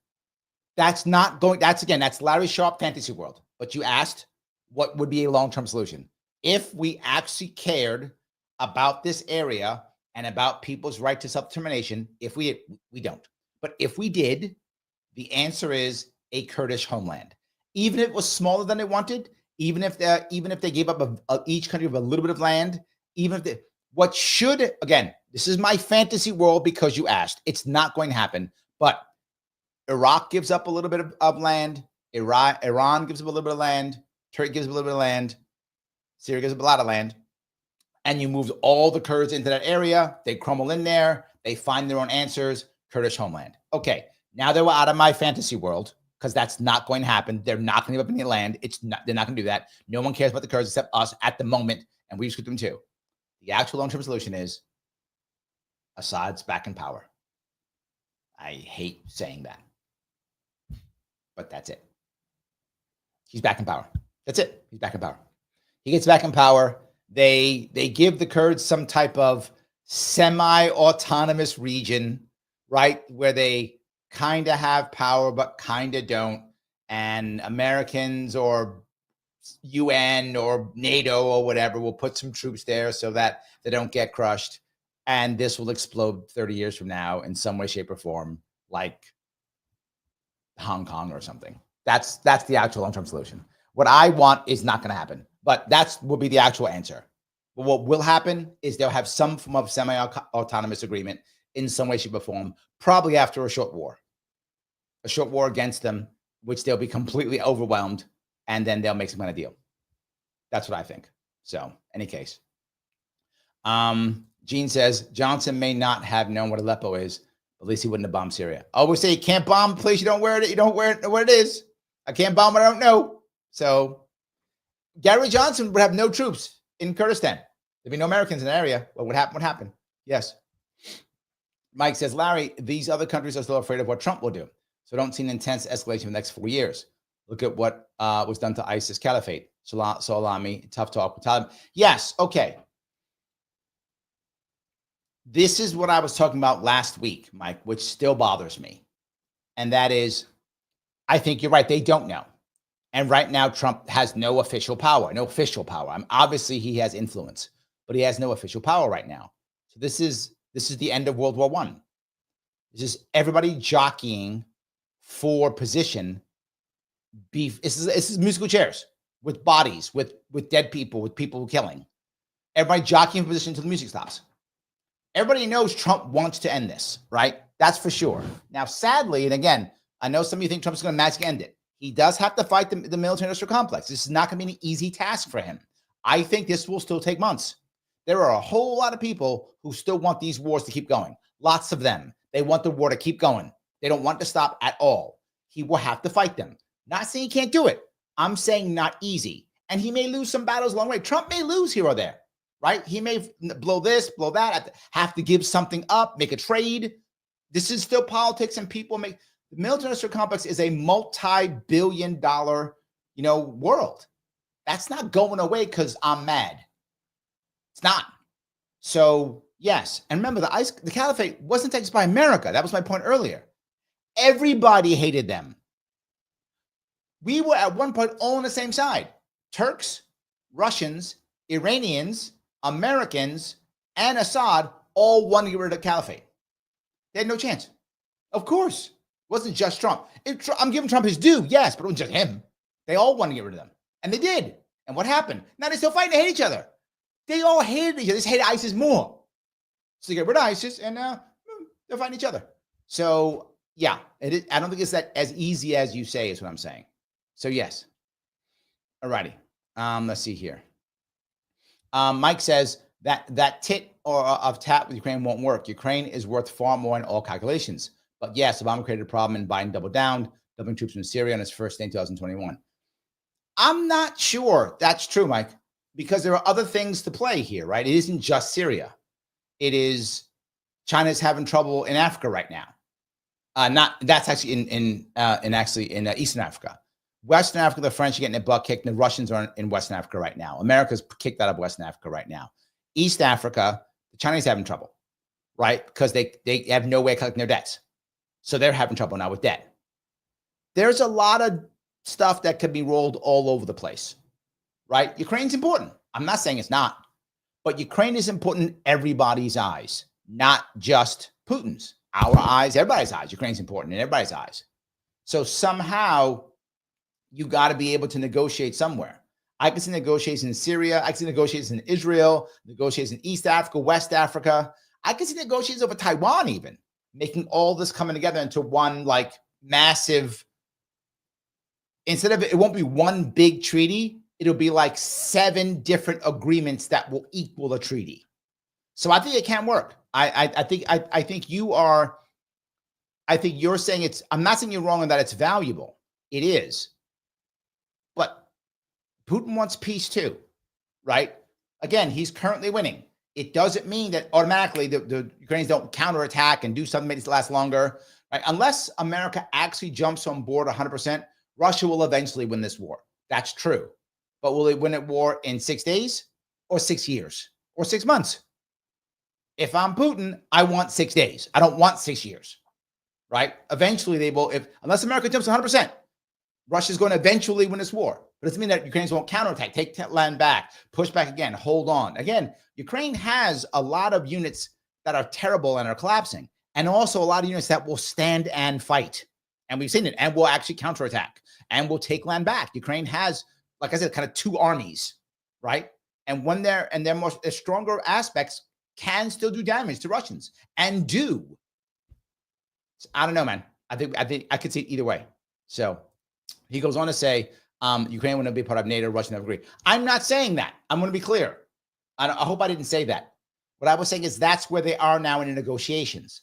S1: That's Larry Sharpe fantasy world. But you asked what would be a long-term solution. If we actually cared about this area and about people's right to self-determination, we don't. But if we did, the answer is a Kurdish homeland. Even if it was smaller than they wanted, even if they gave up each country of a little bit of land, again, this is my fantasy world because you asked. It's not going to happen. But Iraq gives up a little bit of land. Iran gives up a little bit of land. Turkey gives up a little bit of land. Syria gives up a lot of land. And you move all the Kurds into that area. They crumble in there. They find their own answers. Kurdish homeland. Okay, now they're out of my fantasy world because that's not going to happen. They're not going to give up any land. They're not going to do that. No one cares about the Kurds except us at the moment, and we screwed them too. The actual long-term solution is Assad's back in power. I hate saying that, but that's it. He's back in power. That's it. He's back in power. He gets back in power. They give the Kurds some type of semi-autonomous region, right, where they kind of have power but kind of don't. And Americans or UN or NATO or whatever will put some troops there so that they don't get crushed. And this will explode 30 years from now in some way, shape, or form, like Hong Kong or something. That's the actual long-term solution. What I want is not going to happen, but will be the actual answer. But what will happen is they'll have some form of semi-autonomous agreement in some way, shape, or form, probably after a short war against them, which they'll be completely overwhelmed, and then they'll make some kind of deal. That's what I think. So, any case. Gene says, Johnson may not have known what Aleppo is, but at least he wouldn't have bombed Syria. Always say you can't bomb a place you don't wear it. You don't wear it what it is. I can't bomb what I don't know. So Gary Johnson would have no troops in Kurdistan. There'd be no Americans in the area. What would happen? What happened? Yes. Mike says, Larry, these other countries are still afraid of what Trump will do. So don't see an intense escalation in the next 4 years. Look at what was done to ISIS Caliphate. Salami, tough talk with Taliban. Yes, okay. This is what I was talking about last week, Mike, which still bothers me. And that is, I think you're right. They don't know. And right now, Trump has no official power. Obviously, he has influence, but he has no official power right now. So this is the end of World War I. This is everybody jockeying for position. This is musical chairs with bodies, with dead people, with people killing. Everybody jockeying for position until the music stops. Everybody knows Trump wants to end this, right? That's for sure. Now, sadly, and again, I know some of you think Trump's going to magically end it. He does have to fight the military-industrial complex. This is not going to be an easy task for him. I think this will still take months. There are a whole lot of people who still want these wars to keep going. Lots of them. They want the war to keep going. They don't want to stop at all. He will have to fight them. Not saying he can't do it. I'm saying not easy. And he may lose some battles along the way. Trump may lose here or there, right? He may blow this, blow that, have to give something up, make a trade. This is still politics, and people make the military-industrial complex is a multi-billion-dollar, world. That's not going away because I'm mad. It's not. So yes, and remember the caliphate wasn't taken by America. That was my point earlier. Everybody hated them. We were at one point all on the same side. Turks, Russians, Iranians, Americans, and Assad all wanted to get rid of the caliphate. They had no chance. Of course. It wasn't just Trump. I'm giving Trump his due, yes, but it wasn't just him. They all wanted to get rid of them. And they did. And what happened? Now they're still fighting. They hate each other. They all hated each other. They just hated ISIS more. So they get rid of ISIS, and now they're fighting each other. So, yeah, I don't think it's that as easy as you say is what I'm saying. So, yes. All righty. Let's see here. Mike says that tit of tat with Ukraine won't work. Ukraine is worth far more in all calculations. But yes, Obama created a problem and Biden doubled down, dumping troops from Syria on his first day in 2021. I'm not sure that's true, Mike, because there are other things to play here, right? It isn't just Syria. It is China's having trouble in Africa right now. That's actually in Eastern Africa. Western Africa, the French are getting their butt kicked, and the Russians are in Western Africa right now. America's kicked out of Western Africa right now. East Africa, the Chinese are having trouble, right? Because they have no way of collecting their debts. So they're having trouble now with debt. There's a lot of stuff that could be rolled all over the place, right? Ukraine's important. I'm not saying it's not, but Ukraine is important in everybody's eyes, not just Putin's. Our eyes, everybody's eyes. Ukraine's important in everybody's eyes. So somehow you got to be able to negotiate somewhere. I can see negotiations in Syria. I can see negotiations in Israel, negotiations in East Africa, West Africa. I can see negotiations over Taiwan even, making all this coming together into one like massive, instead of it won't be one big treaty, it'll be like 7 different agreements that will equal a treaty. So I think it can work. I think you're saying it's, I'm not saying you're wrong in that it's valuable. It is. But Putin wants peace too, right? Again, he's currently winning. It doesn't mean that automatically the Ukrainians don't counterattack and do something that makes it last longer, right? Unless America actually jumps on board 100%, Russia will eventually win this war. That's true. But will they win a war in 6 days or 6 years or 6 months? If I'm Putin, I want 6 days. I don't want 6 years, right? Eventually they will, unless America jumps 100%, Russia's going to eventually win this war. But it doesn't mean that Ukrainians won't counterattack, take land back, push back again, hold on. Again, Ukraine has a lot of units that are terrible and are collapsing, and also a lot of units that will stand and fight. And we've seen it, and will actually counterattack, and will take land back. Ukraine has, like I said, kind of 2 armies, right? And when their stronger aspects can still do damage to Russians, and do. So, I don't know, man. I think I could see it either way. So he goes on to say, Ukraine wouldn't be part of NATO, Russia never agree. I'm not saying that. I'm going to be clear. I hope I didn't say that. What I was saying is that's where they are now in the negotiations.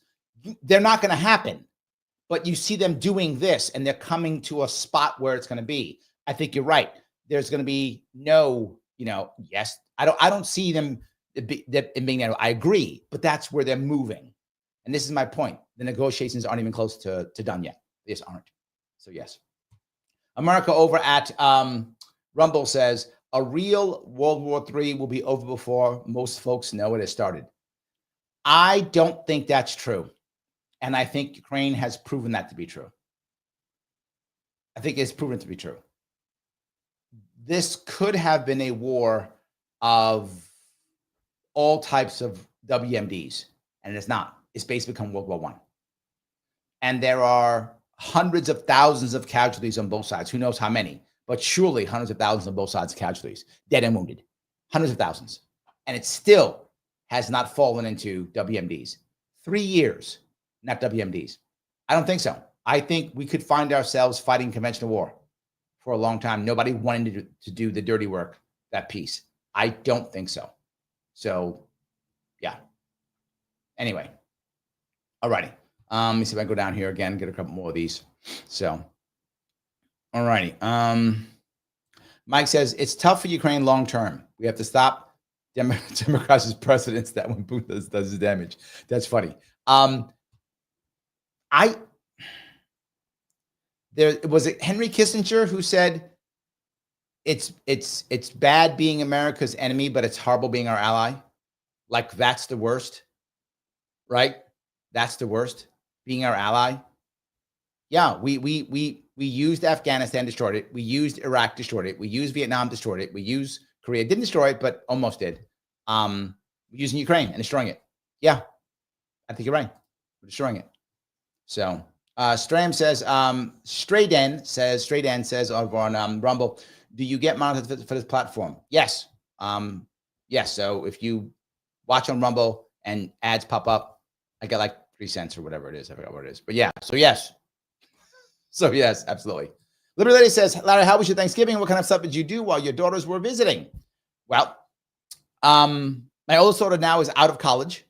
S1: They're not going to happen, but you see them doing this, and they're coming to a spot where it's going to be. I think you're right. There's going to be no, yes. I don't see them being there. I agree, but that's where they're moving. And this is my point. The negotiations aren't even close to done yet. They just aren't. So yes. America over at Rumble says, a real World War III will be over before most folks know it has started. I don't think that's true. And I think Ukraine has proven that to be true. I think it's proven to be true. This could have been a war of all types of WMDs, and it's not. It's basically become World War I. And there are hundreds of thousands of casualties on both sides. Who knows how many? But surely hundreds of thousands on both sides of casualties, dead and wounded. Hundreds of thousands. And it still has not fallen into WMDs. 3 years, not WMDs. I don't think so. I think we could find ourselves fighting conventional war for a long time. Nobody wanted to do the dirty work, that piece. I don't think so. So, yeah. Anyway. All righty. Let me see if I can go down here again, get a couple more of these. So, all righty. Mike says, it's tough for Ukraine long term. We have to stop Democrats' precedents that when Putin does his damage. That's funny. There was it Henry Kissinger who said it's bad being America's enemy, but it's horrible being our ally. Like that's the worst, right? That's the worst, being our ally. Yeah, we used Afghanistan, destroyed it. We used Iraq, destroyed it. We used Vietnam, destroyed it. We used Korea, didn't destroy it, but almost did. We're using Ukraine and destroying it. Yeah, I think you're right. We're destroying it. So Stram says, Stray Dan says over on Rumble, do you get monetized for this platform? Yes. Yes. So if you watch on Rumble and ads pop up, I get like 3 cents or whatever it is. I forgot what it is. But yeah, so yes. So yes, absolutely. Liberty Lady says, Larry, how was your Thanksgiving? What kind of stuff did you do while your daughters were visiting? Well, my oldest daughter now is out of college.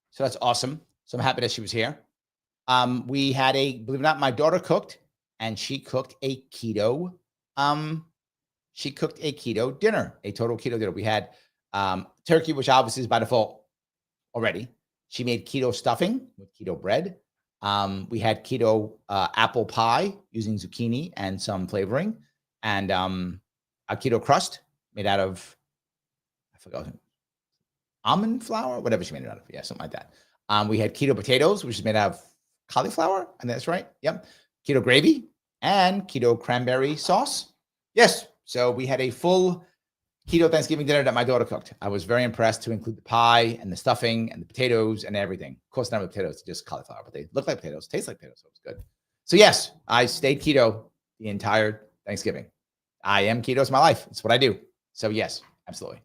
S1: So that's awesome. So I'm happy that she was here. We had believe it or not, my daughter cooked, and she cooked a keto dinner, a total keto dinner. We had turkey, which obviously is by default already. She made keto stuffing with keto bread. We had keto apple pie using zucchini and some flavoring, and a keto crust made out of, I forgot, almond flour, whatever she made it out of. Yeah, something like that. We had keto potatoes, which is made out of cauliflower, and that's right. Yep. Keto gravy and keto cranberry sauce. Yes. So we had a full keto Thanksgiving dinner that my daughter cooked. I was very impressed to include the pie and the stuffing and the potatoes and everything. Of course, not with potatoes, just cauliflower, but they look like potatoes, taste like potatoes. So it was good. So yes, I stayed keto the entire Thanksgiving. I am keto. It's my life. It's what I do. So yes, absolutely.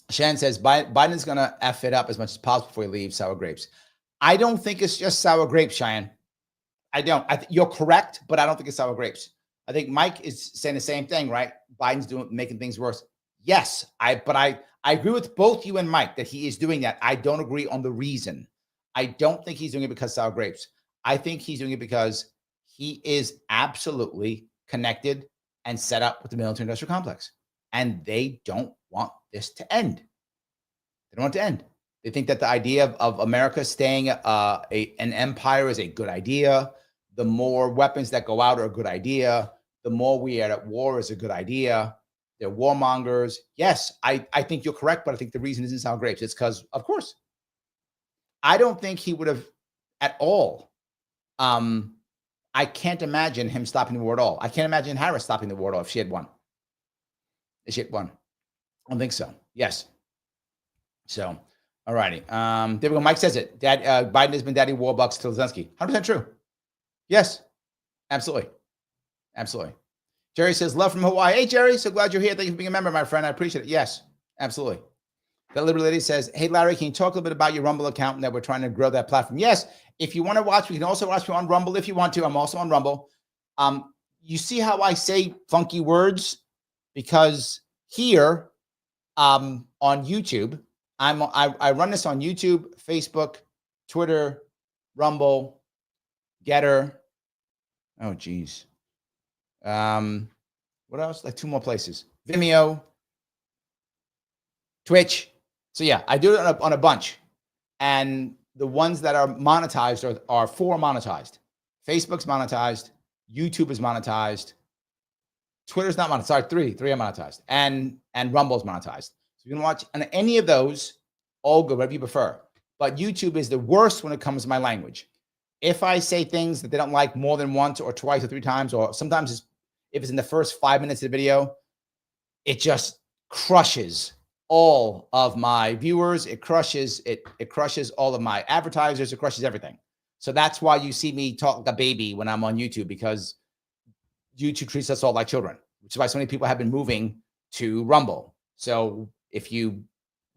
S1: Shannon says, Biden's going to F it up as much as possible before he leaves. Sour grapes. I don't think it's just sour grapes, Cheyenne. I don't. You're correct, but I don't think it's sour grapes. I think Mike is saying the same thing, right? Biden's making things worse. Yes, I agree with both you and Mike that he is doing that. I don't agree on the reason. I don't think he's doing it because sour grapes. I think he's doing it because he is absolutely connected and set up with the military-industrial complex, and they don't want this to end. They don't want it to end. They think that the idea of America staying an empire is a good idea. The more weapons that go out are a good idea. The more we are at war is a good idea. They're warmongers. Yes, I think you're correct, but I think the reason isn't sour grapes. It's because, of course, I don't think he would have at all. I can't imagine him stopping the war at all. I can't imagine Harris stopping the war at all if she had won. If she had won. I don't think so. Yes. So, all righty. There we go. Mike says it. Biden has been daddy warbucks to Zelensky. 100% true. Yes. Absolutely. Absolutely. Jerry says, love from Hawaii. Hey, Jerry, so glad you're here. Thank you for being a member, my friend. I appreciate it. Yes, absolutely. The Liberty Lady says, hey, Larry, can you talk a little bit about your Rumble account and that we're trying to grow that platform? Yes. If you want to watch, we can also watch me on Rumble if you want to. I'm also on Rumble. You see how I say funky words? Because here on YouTube, I run this on YouTube, Facebook, Twitter, Rumble, Getter. Oh, geez. What else? Like 2 more places. Vimeo, Twitch. So yeah, I do it on a bunch. And the ones that are monetized are 4 monetized. Facebook's monetized. YouTube is monetized. Twitter's not monetized. Sorry, 3 are monetized. And Rumble's monetized. So you can watch on any of those, all good, whatever you prefer. But YouTube is the worst when it comes to my language. If I say things that they don't like more than once or twice or 3 times, or sometimes if it's in the first 5 minutes of the video, it just crushes all of my viewers. It crushes all of my advertisers. It crushes everything. So that's why you see me talk like a baby when I'm on YouTube, because YouTube treats us all like children, which is why so many people have been moving to Rumble. So if you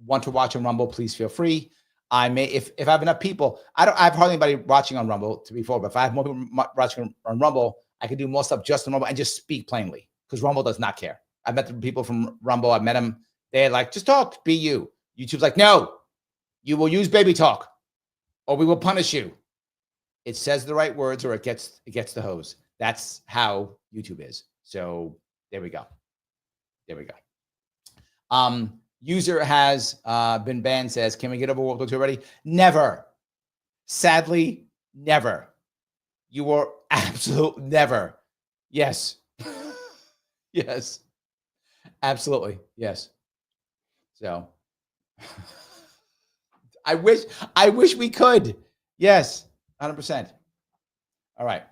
S1: want to watch on Rumble, please feel free. I may, if I have enough people, I have hardly anybody watching on Rumble to be fair, but if I have more people watching on Rumble, I can do more stuff just on Rumble and just speak plainly, because Rumble does not care. I've met the people from Rumble. I've met them. They're like, just talk, be you. YouTube's like, no, you will use baby talk or we will punish you. It says the right words or it gets the hose. That's how YouTube is. So there we go. There we go. User has been banned, says, can we get over World War II already? Never. Sadly, never. You were absolute never. Yes. Yes. Absolutely. Yes. So I wish we could. Yes. 100%. All right.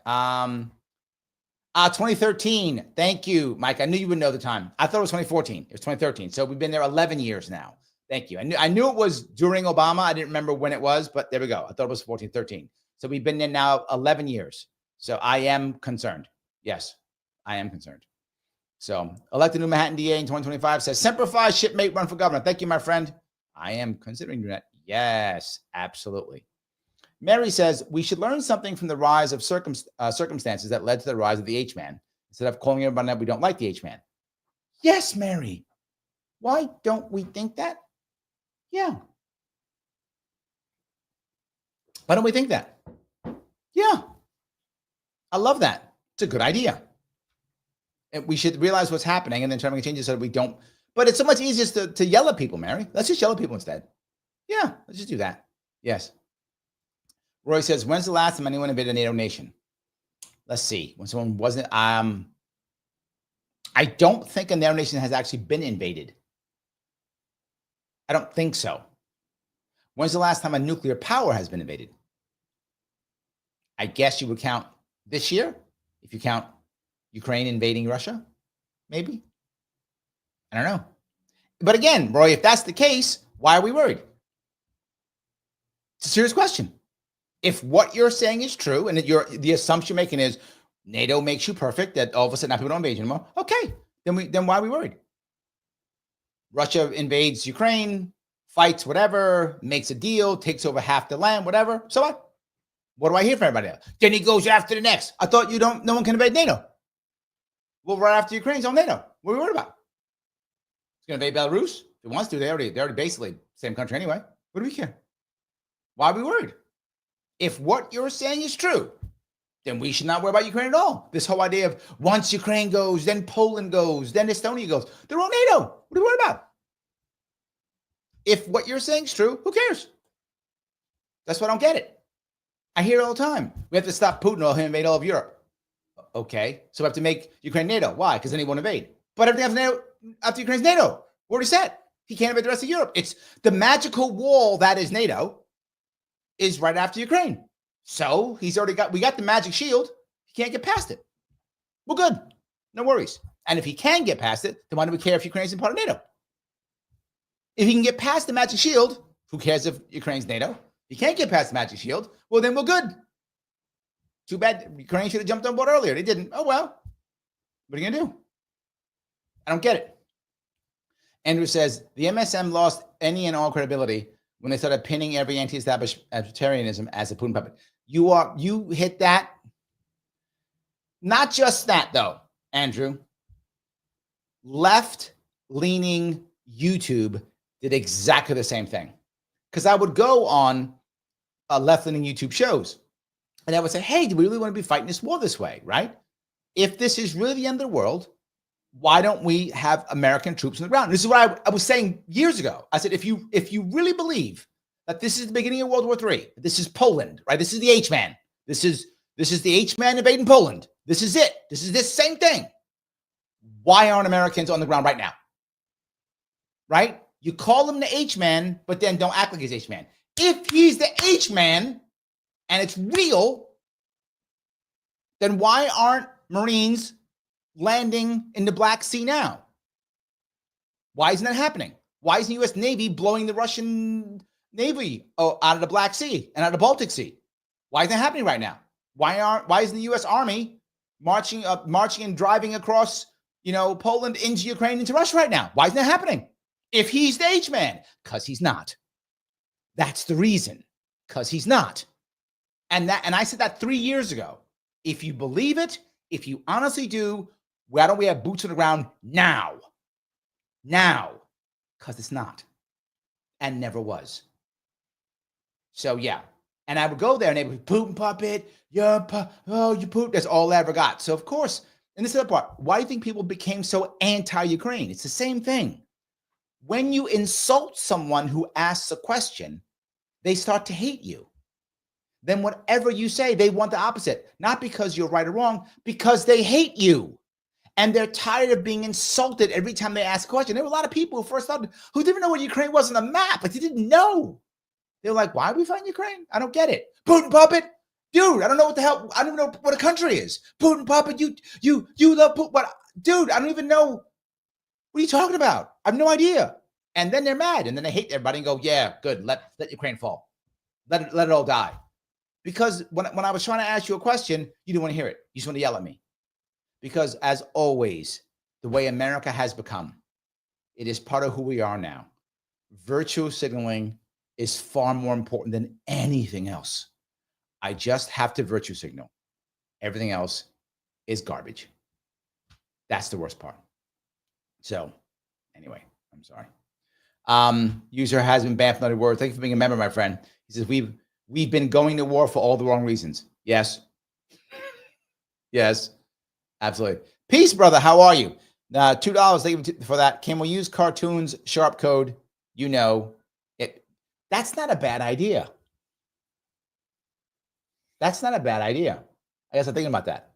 S1: 2013. Thank you, Mike. I knew you would know the time. I thought it was 2014. It was 2013. So we've been there 11 years now. Thank you. I knew it was during Obama. I didn't remember when it was, but there we go. I thought it was 14, 13. So we've been there now 11 years. So I am concerned. Yes, I am concerned. So elected new Manhattan DA in 2025 says, Semper Fi, shipmate, run for governor. Thank you, my friend. I am considering doing that. Yes, absolutely. Mary says, we should learn something from the rise of circumstances that led to the rise of the H-man, instead of calling everybody that we don't like the H-man. Yes, Mary. Why don't we think that? Yeah. Why don't we think that? Yeah. I love that. It's a good idea. And we should realize what's happening and then try to make changes so that we don't. But it's so much easier to yell at people, Mary. Let's just yell at people instead. Yeah, let's just do that. Yes. Roy says, when's the last time anyone invaded a NATO nation? Let's see. When someone wasn't, I don't think a NATO nation has actually been invaded. I don't think so. When's the last time a nuclear power has been invaded? I guess you would count this year, if you count Ukraine invading Russia, maybe. I don't know. But again, Roy, if that's the case, why are we worried? It's a serious question. If what you're saying is true, and the assumption you're making is NATO makes you perfect, that all of a sudden now people don't invade you anymore, okay, then why are we worried? Russia invades Ukraine, fights whatever, makes a deal, takes over half the land, whatever. So what? What do I hear from everybody else? Then he goes after the next. I thought no one can invade NATO. Well, right after Ukraine's on NATO. What are we worried about? He's going to invade Belarus? If he wants to, they're already basically the same country anyway. What do we care? Why are we worried? If what you're saying is true, then we should not worry about Ukraine at all. This whole idea of once Ukraine goes, then Poland goes, then Estonia goes. They're all NATO. What are we worried about? If what you're saying is true, who cares? That's why I don't get it. I hear it all the time. We have to stop Putin or he'll invade all of Europe. Okay, so we have to make Ukraine NATO. Why? Because then he won't invade. But everything after Ukraine's NATO. We already said he can't invade the rest of Europe. It's the magical wall that is NATO is right after Ukraine. So we got the magic shield. He can't get past it. We're good. No worries. And if he can get past it, then why do we care if Ukraine's in part of NATO? If he can get past the magic shield, who cares if Ukraine's NATO? If he can't get past the magic shield, well, then we're good. Too bad Ukraine should have jumped on board earlier. They didn't. Oh, well. What are you going to do? I don't get it. Andrew says, the MSM lost any and all credibility when they started pinning every anti-establishmentarianism as a Putin puppet. You hit that. Not just that, though, Andrew. Left-leaning YouTube did exactly the same thing. Because I would go on left-leaning YouTube shows, and I would say, hey, do we really want to be fighting this war this way, right? If this is really the end of the world, why don't we have American troops on the ground? This is what I was saying years ago. I said, if you really believe that this is the beginning of World War III, this is Poland, right? This is the H-man. This is the H-man invading Poland. This is it. This is this same thing. Why aren't Americans on the ground right now? Right? You call him the H-man, but then don't act like he's H-man. If he's the H-man and it's real, then why aren't Marines landing in the Black Sea now? Why isn't that happening? Why isn't the U.S. Navy blowing the Russian Navy out of the Black Sea and out of the Baltic Sea? Why isn't that happening right now? Why isn't the U.S. Army marching and driving across, Poland into Ukraine, into Russia right now? Why isn't that happening? If he's the H-man, because he's not. That's the reason, because he's not. And I said that 3 years ago. If you believe it, if you honestly do, why don't we have boots on the ground now? Now, because it's not and never was. So, yeah, And I would go there and they would be Putin puppet, you Putin. That's all I ever got. So of course, and this is the part. Why do you think people became so anti-Ukraine? It's the same thing. When you insult someone who asks a question, they start to hate you. Then whatever you say, they want the opposite. Not because you're right or wrong, because they hate you. And they're tired of being insulted every time they ask a question. There were a lot of people who first started who didn't know what Ukraine was on the map, but they didn't know. They're like, why are we fighting Ukraine? I don't get it. Putin puppet? Dude, I don't know what the hell. I don't even know what a country is. Putin puppet, you love Putin. What? Dude, I don't even know. What are you talking about? I have no idea. And then they're mad. And then they hate everybody and go, yeah, good. Let Ukraine fall. Let it all die. Because when I was trying to ask you a question, you didn't want to hear it. You just want to yell at me. Because as always, the way America has become, it is part of who we are now. Virtue signaling is far more important than anything else. I just have to virtue signal. Everything else is garbage. That's the worst part. So anyway, I'm sorry. User has been banned from another word. Thank you for being a member, my friend. He says, we've been going to war for all the wrong reasons. Yes. Yes, absolutely. Peace, brother. How are you? $2. Thank you for that. Can we use cartoons, Sharpe code? You know it. That's not a bad idea. That's not a bad idea. I guess I'm thinking about that.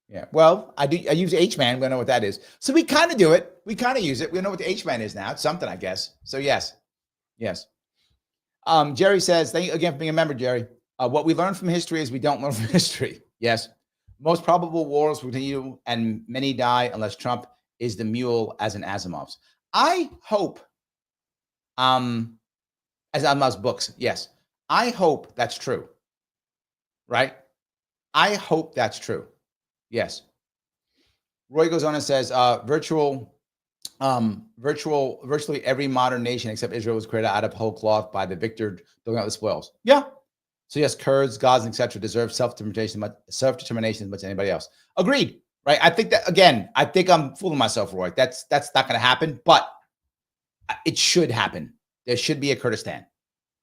S1: Yeah. Well, I use H-man. We don't know what that is. So we kind of do it. We kind of use it. We know what the H-man is now. It's something, I guess. So yes. Yes. Jerry says, thank you again for being a member, Jerry. What we learn from history is we don't learn from history. Yes. Most probable wars will continue and many die unless Trump is the mule as in Asimov's. I hope, as Asimov's books, yes. I hope that's true. Right? I hope that's true. Yes. Roy goes on and says, virtually every modern nation except Israel was created out of whole cloth by the victor doling out the spoils. Yeah. So yes, Kurds, Gazans, etc., deserve self-determination as much as anybody else. Agreed. Right? I think that again. I think I'm fooling myself, Roy. That's not going to happen, but it should happen. There should be a Kurdistan.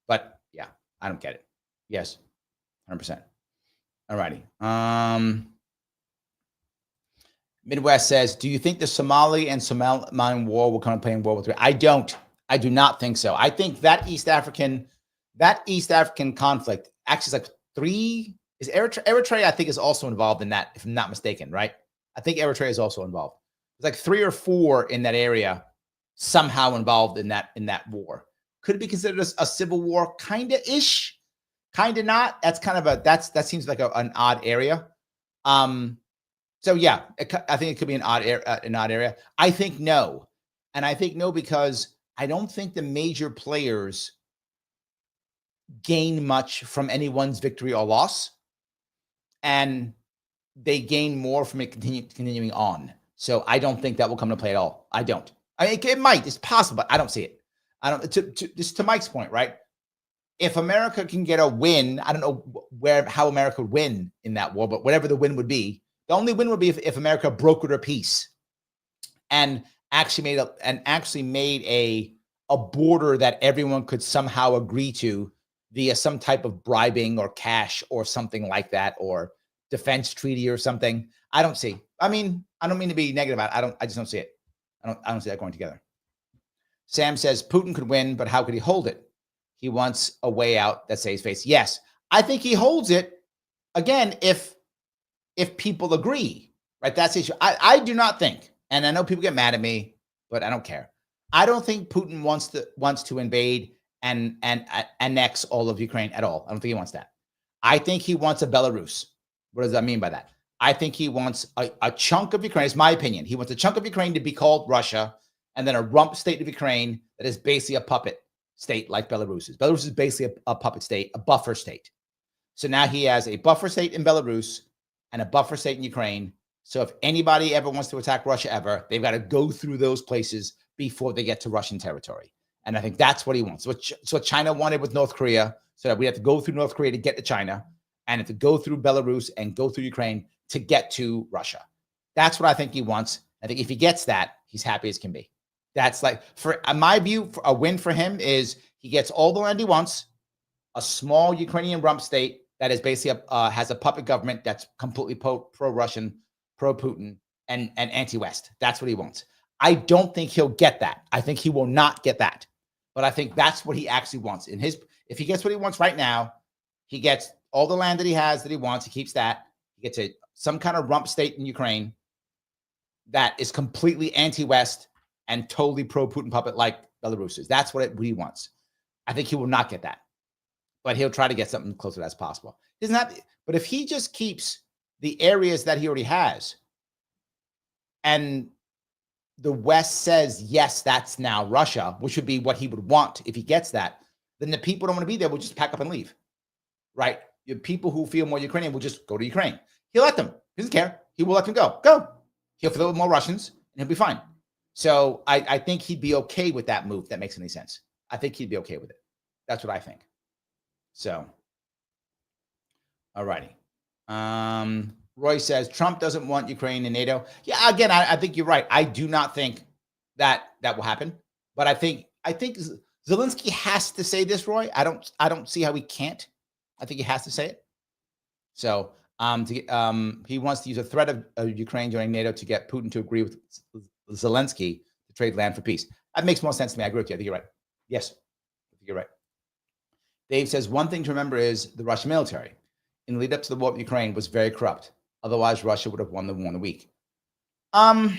S1: But yeah, I don't get it. Yes, 100%. All righty. Midwest says, do you think the Somali and Somaliland war will come to play in World War III? I don't. I do not think so. I think that East African conflict actually is like three. Is Eritrea? I think is also involved in that, if I'm not mistaken. Right? I think Eritrea is also involved. There's like 3 or 4 in that area somehow involved in that war. Could it be considered a civil war? Kinda ish. Kinda not. That's kind of that seems like an odd area. So yeah, I think it could be an odd area. I think no, and I think no because I don't think the major players gain much from anyone's victory or loss, and they gain more from it continuing on. So I don't think that will come to play at all. I don't. I mean, it might. It's possible, but I don't see it. I don't. To Mike's point, right? If America can get a win, I don't know how America would win in that war, but whatever the win would be. The only win would be if America brokered a peace and actually made a border that everyone could somehow agree to via some type of bribing or cash or something like that, or defense treaty or something. I don't see. I mean, I don't mean to be negative about it. I just don't see it. I don't see that going together. Sam says Putin could win, but how could he hold it? He wants a way out that saves face. Yes, I think he holds it again if people agree, right? That's the issue. I do not think, and I know people get mad at me, but I don't care. I don't think Putin wants to invade and annex all of Ukraine at all. I don't think he wants that. I think he wants a Belarus. What does that mean by that? I think he wants a chunk of Ukraine. It's my opinion. He wants a chunk of Ukraine to be called Russia, and then a rump state of Ukraine that is basically a puppet state like Belarus is. Belarus is basically a puppet state, a buffer state. So now he has a buffer state in Belarus and a buffer state in Ukraine. So if anybody ever wants to attack Russia ever, they've got to go through those places before they get to Russian territory. And I think that's what he wants. So what China wanted with North Korea, so that we have to go through North Korea to get to China, and have to go through Belarus and go through Ukraine to get to Russia. That's what I think he wants. I think if he gets that, he's happy as can be. That's like, for in my view, a win for him is he gets all the land he wants. a small Ukrainian rump state that is basically has a puppet government that's completely pro-Russian, pro-Putin, and anti-West. That's what he wants. I don't think he'll get that. I think he will not get that. But I think that's what he actually wants. If he gets what he wants right now, he gets all the land that he has that he wants. He keeps that. He gets some kind of rump state in Ukraine that is completely anti-West and totally pro-Putin puppet like Belarus is. That's what he wants. I think he will not get that, but he'll try to get something close to that as possible. But if he just keeps the areas that he already has, and the West says, yes, that's now Russia, which would be what he would want if he gets that, then the people don't want to be there will just pack up and leave, right? The people who feel more Ukrainian will just go to Ukraine. He'll let them. He doesn't care. He will let them go. Go. He'll fill it with more Russians, and he'll be fine. So I think he'd be okay with that move. If that makes any sense. I think he'd be okay with it. That's what I think. So, all righty. Roy says Trump doesn't want Ukraine in NATO. Yeah, again, I think you're right. I do not think that will happen. But I think Zelensky has to say this, Roy. I don't see how he can't. I think he has to say it. So he wants to use a threat of Ukraine joining NATO to get Putin to agree with Zelensky to trade land for peace. That makes more sense to me. I agree with you. I think you're right. Yes, I think you're right. Dave says one thing to remember is the Russian military in the lead up to the war with Ukraine was very corrupt. Otherwise, Russia would have won the war in a week. I'm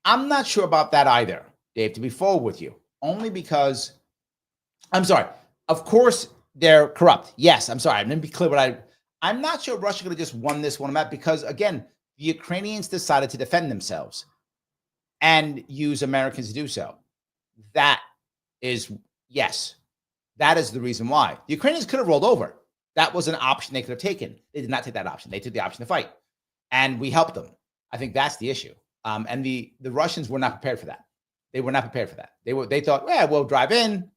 S1: not sure about that either, Dave, to be forward with you. Only because, I'm sorry, of course they're corrupt. Yes, I'm sorry. I'm going to be clear what I'm not sure Russia could have just won this one because, again, the Ukrainians decided to defend themselves and use Americans to do so. That is, yes, that is the reason why. The Ukrainians could have rolled over. That was an option they could have taken. They did not take that option. They took the option to fight. And we helped them. I think that's the issue. And the Russians were not prepared for that. They were not prepared for that. They thought, yeah, we'll drive in,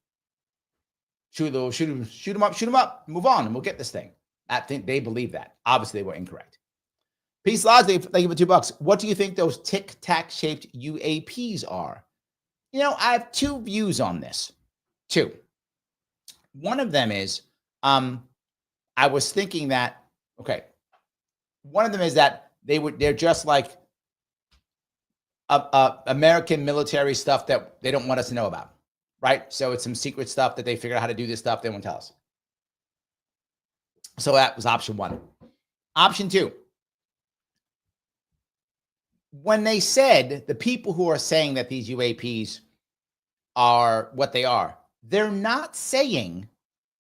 S1: shoot them up, move on, and we'll get this thing. I think they believe that. Obviously, they were incorrect. Peace Laws, thank you for $2. What do you think those tic-tac shaped UAPs are? I have two views on this. Two. One of them is, I was thinking that, okay, one of them is that they're just like American military stuff that they don't want us to know about, right? So it's some secret stuff that they figure out how to do this stuff. They won't tell us. So that was option one. Option two. When they said the people who are saying that these UAPs are what they are, they're not saying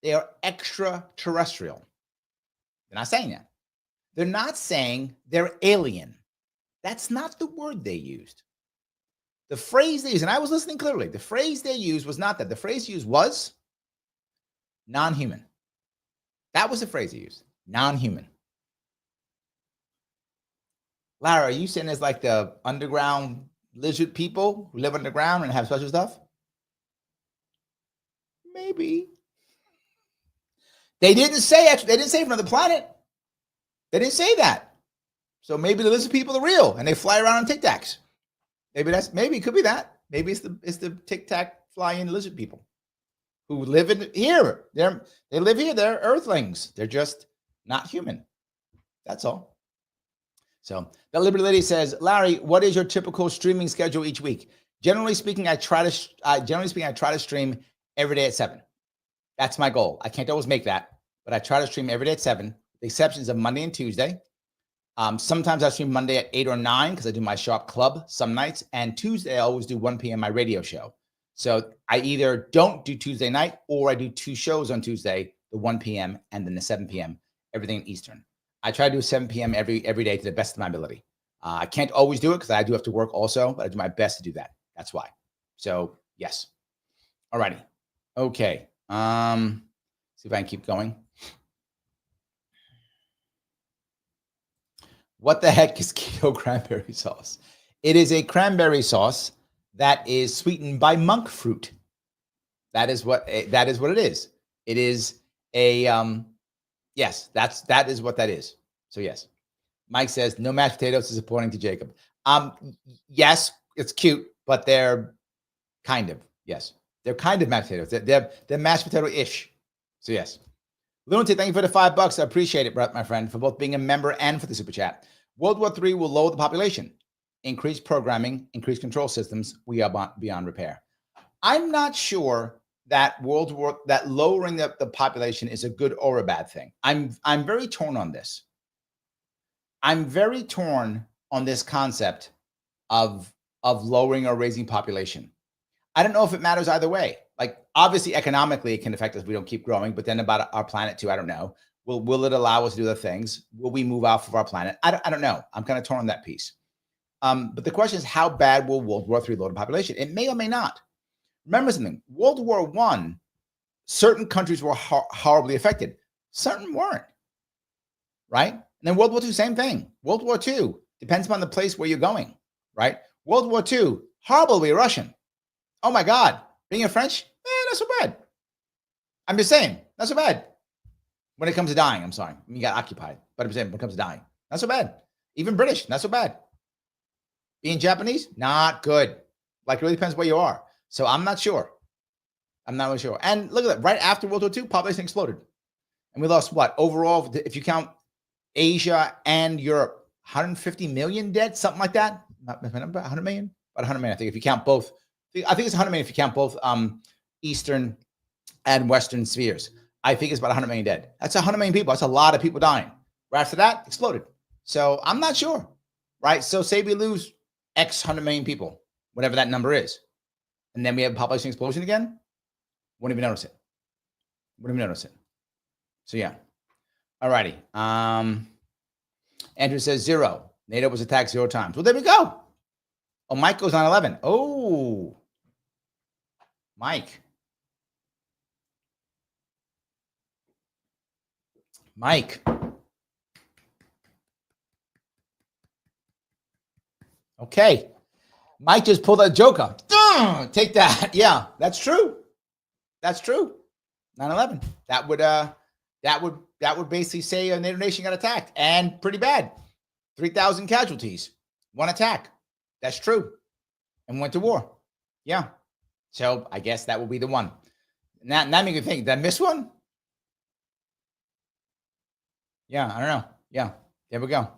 S1: they are extraterrestrial. They're not saying that. They're not saying they're alien. That's not the word they used. The phrase they used, and I was listening clearly, the phrase they used was not that. The phrase used was non-human. That was the phrase they used, non-human. Lara, are you saying it's like the underground lizard people who live underground and have special stuff? Maybe. They didn't say from another planet. They didn't say that. So maybe the lizard people are real and they fly around on Tic Tacs. Maybe it could be that. Maybe it's the Tic Tac flying lizard people who live in here. They live here. They're Earthlings. They're just not human. That's all. So the Liberty Lady says, Larry, what is your typical streaming schedule each week? Generally speaking, I try to stream every day at 7. That's my goal. I can't always make that, but I try to stream every day at 7. The exceptions of Monday and Tuesday. Sometimes I stream Monday at 8 or 9 because I do my Sharpe Club some nights. And Tuesday, I always do 1 p.m. my radio show. So I either don't do Tuesday night or I do 2 shows on Tuesday, the 1 p.m. and then the 7 p.m., everything Eastern. I try to do 7 p.m. every day to the best of my ability. I can't always do it because I do have to work also, but I do my best to do that. That's why. So yes. All righty. Okay. See if I can keep going. What the heck is keto cranberry sauce? It is a cranberry sauce that is sweetened by monk fruit. That is what it is. It is a yes, that is what that is. So yes. Mike says no mashed potatoes is according to Jacob. Yes, it's cute, but they're kind of, yes. They're kind of mashed potatoes. They're mashed potato-ish. So yes. Lunatic, thank you for the $5. I appreciate it, my friend, for both being a member and for the super chat. World War III will lower the population, increase programming, increase control systems. We are beyond repair. I'm not sure that lowering the population is a good or a bad thing. I'm very torn on this. I'm very torn on this concept of lowering or raising population. I don't know if it matters either way. Like, obviously, economically, it can affect us if we don't keep growing, but then about our planet too, I don't know. Will it allow us to do other things? Will we move off of our planet? I don't know. I'm kind of torn on that piece. But the question is, how bad will World War III lower the population? It may or may not. Remember something, World War I, certain countries were horribly affected. Certain weren't, right? And then World War II, same thing. World War II, depends upon the place where you're going, right? World War II, horrible to be a Russian. Oh my God, being a French, not so bad. I'm just saying, not so bad. When it comes to dying, I'm sorry. You got occupied, but I'm saying when it comes to dying, not so bad. Even British, not so bad. Being Japanese, not good. Like, it really depends where you are. So I'm not sure. I'm not really sure. And look at that. Right after World War II, population exploded. And we lost what? Overall, if you count Asia and Europe, 150 million dead, something like that. Not 100 million? About 100 million, I think, if you count both. I think it's 100 million if you count both Eastern and Western spheres. I think it's about 100 million dead. That's 100 million people. That's a lot of people dying. Right after that, exploded. So I'm not sure, right? So say we lose X 100 million people, whatever that number is, and then we have a population explosion again, wouldn't even notice it. Wouldn't even notice it. So yeah. All righty. Andrew says 0. NATO was attacked 0 times. Well, there we go. Oh, Mike goes on 11. Oh, Mike. Okay. Mike just pulled a joker. Take that. Yeah, that's true. That's true. 9/11. That would basically say a NATO nation got attacked, and pretty bad. 3,000 casualties. One attack. That's true. And went to war. Yeah. So I guess that will be the one. Now make me think, did I miss one? Yeah, I don't know. Yeah, there we go.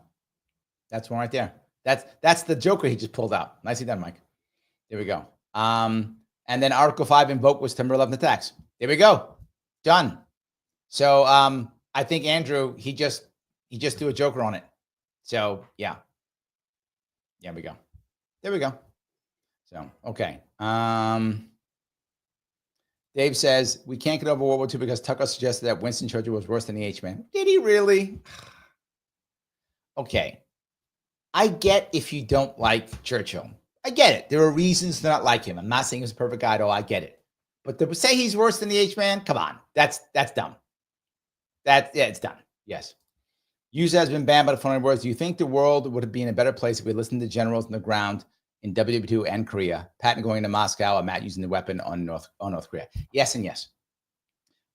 S1: That's one right there. That's the joker he just pulled out. Nicely done, Mike. There we go. And then Article 5 invoked was September 11th attacks. There we go. Done. So I think Andrew, he just threw a joker on it. So yeah. There we go. There we go. So okay. Dave says, we can't get over World War II because Tucker suggested that Winston Churchill was worse than the H-Man. Did he really? Okay. I get if you don't like Churchill. I get it. There are reasons to not like him. I'm not saying he's a perfect guy at all. I get it. But to say he's worse than the H-Man, come on. That's dumb. It's done. Yes. Use has been banned by the following words. Do you think the world would be in a better place if we listened to generals on the ground in WW2 and Korea? Patton going to Moscow and Matt using the weapon on North Korea. Yes and yes.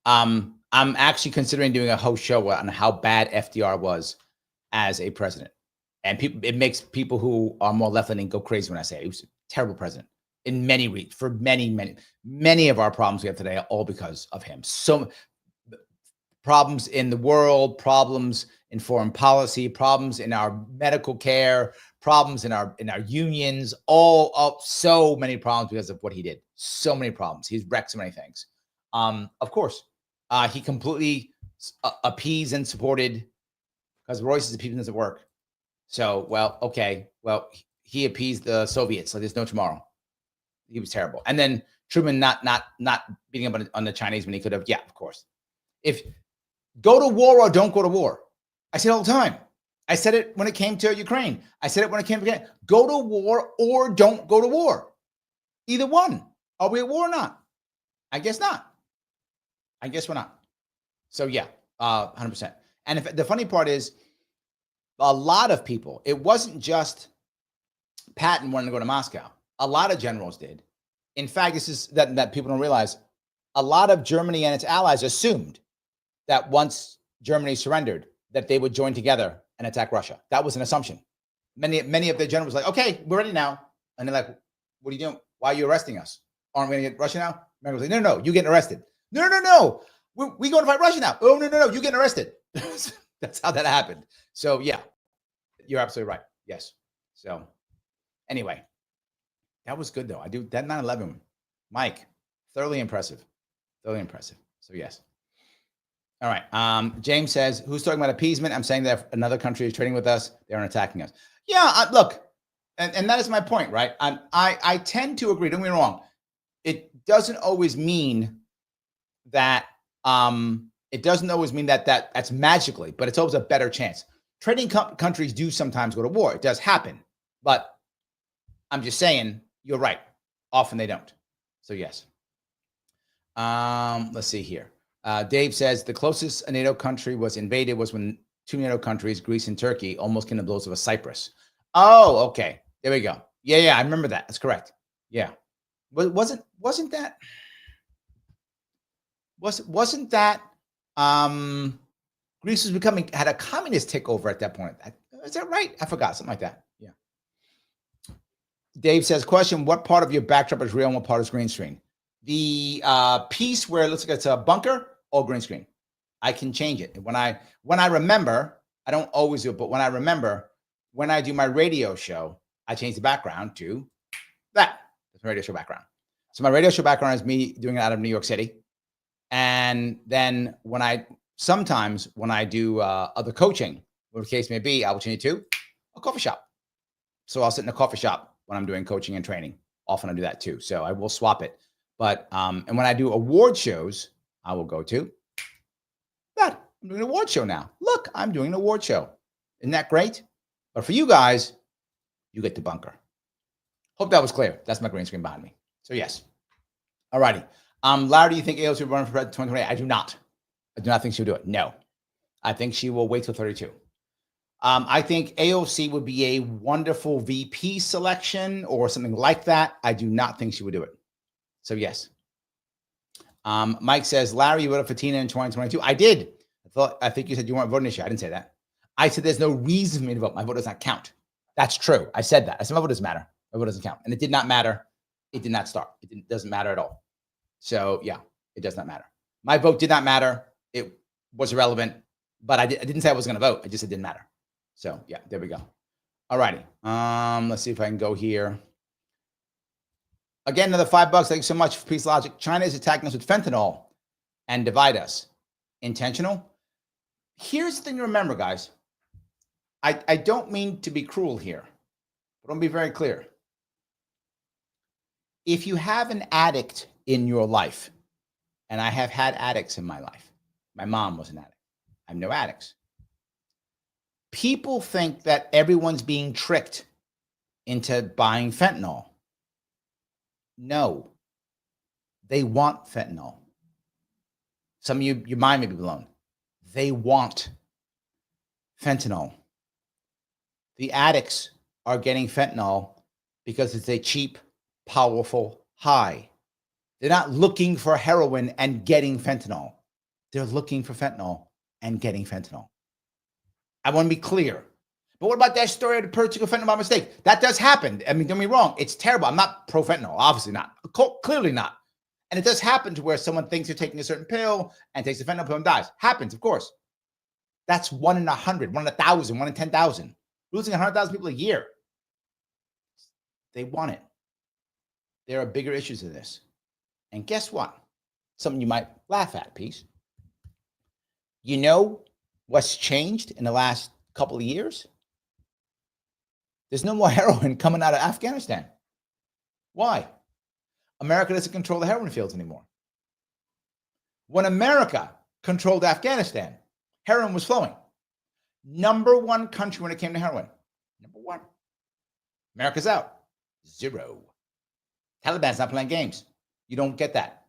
S1: I'm actually considering doing a whole show on how bad FDR was as a president. And it makes people who are more left-leaning go crazy when I say it. He was a terrible president in many ways. For many of our problems we have today are all because of him. So problems in the world, problems in foreign policy, problems in our medical care, problems in our unions, all up so many problems because of what he did. So many problems. He's wrecked so many things. Of course, he completely appeased and supported, because Royce's appeasement doesn't work. So, well, okay. Well, he appeased the Soviets, so there's no tomorrow. He was terrible. And then Truman not beating up on the Chinese when he could have. Yeah, of course. If go to war or don't go to war. I say it all the time. I said it when it came to Ukraine. I said it when it came to go to war or don't go to war. Either one. Are we at war or not? I guess not. I guess we're not. So yeah, 100%. And the funny part is, a lot of people, it wasn't just Patton wanting to go to Moscow. A lot of generals did. In fact, this is that people don't realize. A lot of Germany and its allies assumed that once Germany surrendered, that they would join together and attack Russia. That was an assumption. Many of the generals were like, okay, we're ready now. And they're like, what are you doing? Why are you arresting us? Aren't we going to get Russia now? America was like, no, you getting arrested. No. We going to fight Russia now. Oh, no, you getting arrested. That's how that happened. So, yeah, you're absolutely right. Yes. So, anyway, that was good, though. I do that 9/11. Mike, thoroughly impressive. So, yes. All right. James says, who's talking about appeasement? I'm saying that if another country is trading with us, they aren't attacking us. Yeah, look, and that is my point, right? I tend to agree. Don't get me wrong. It doesn't always mean that that's magically, but it's always a better chance. Trading countries do sometimes go to war. It does happen, but I'm just saying you're right. Often they don't. So yes. Let's see here. Dave says the closest a NATO country was invaded was when two NATO countries, Greece and Turkey, almost came to blows with Cyprus. Oh, okay. There we go. Yeah, I remember that. That's correct. Yeah. But wasn't that Greece had a communist takeover at that point? Is that right? I forgot, something like that. Yeah. Dave says, question, what part of your backdrop is real and what part is green screen? The piece where it looks like it's a bunker, all green screen. I can change it. When I remember, I don't always do it, but when I remember, when I do my radio show, I change the background to that. That's my radio show background. So my radio show background is me doing it out of New York City. And then sometimes when I do other coaching, whatever the case may be, I will change it to a coffee shop. So I'll sit in a coffee shop when I'm doing coaching and training. Often I do that too. So I will swap it. But, and when I do award shows, I will go to that. I'm doing an award show now. Look, I'm doing an award show. Isn't that great? But for you guys, you get the bunker. Hope that was clear. That's my green screen behind me. So yes. All righty. Larry, do you think AOC will run for president 2028? I do not. I do not think she'll do it. No. I think she will wait till 32. I think AOC would be a wonderful VP selection or something like that. I do not think she would do it. So yes. Mike says, Larry, you voted for Tina in 2022. I did. I think you said you weren't voting this year. I didn't say that. I said there's no reason for me to vote. My vote does not count. That's true. I said that. I said my vote doesn't matter. My vote doesn't count. And it did not matter. It did not start. It doesn't matter at all. So yeah, it does not matter. My vote did not matter. It was irrelevant, but I didn't say I was going to vote. I just said it didn't matter. So yeah, there we go. All righty. Let's see if I can go here. Again, another $5. Thank you so much for Peace Logic. China is attacking us with fentanyl and divide us. Intentional? Here's the thing to remember, guys. I don't mean to be cruel here, but I'm going to be very clear. If you have an addict in your life, and I have had addicts in my life. My mom was an addict. I have no addicts. People think that everyone's being tricked into buying fentanyl. No. They want fentanyl. Some of you, your mind may be blown. They want fentanyl. The addicts are getting fentanyl because it's a cheap, powerful high. They're not looking for heroin and getting fentanyl. They're looking for fentanyl and getting fentanyl. I want to be clear. But what about that story of the purchase of fentanyl by mistake? That does happen. I mean, don't get me wrong. It's terrible. I'm not pro fentanyl. Obviously not. Clearly not. And it does happen to where someone thinks they're taking a certain pill and takes a fentanyl pill and dies. Happens, of course. That's 1 in 100, 1 in 1,000, 1 in 10,000. Losing 100,000 people a year. They want it. There are bigger issues than this. And guess what? Something you might laugh at, Peace. You know what's changed in the last couple of years? There's no more heroin coming out of Afghanistan. Why? America doesn't control the heroin fields anymore. When America controlled Afghanistan, heroin was flowing. Number one country when it came to heroin. Number one. America's out. 0. Taliban's not playing games. You don't get that.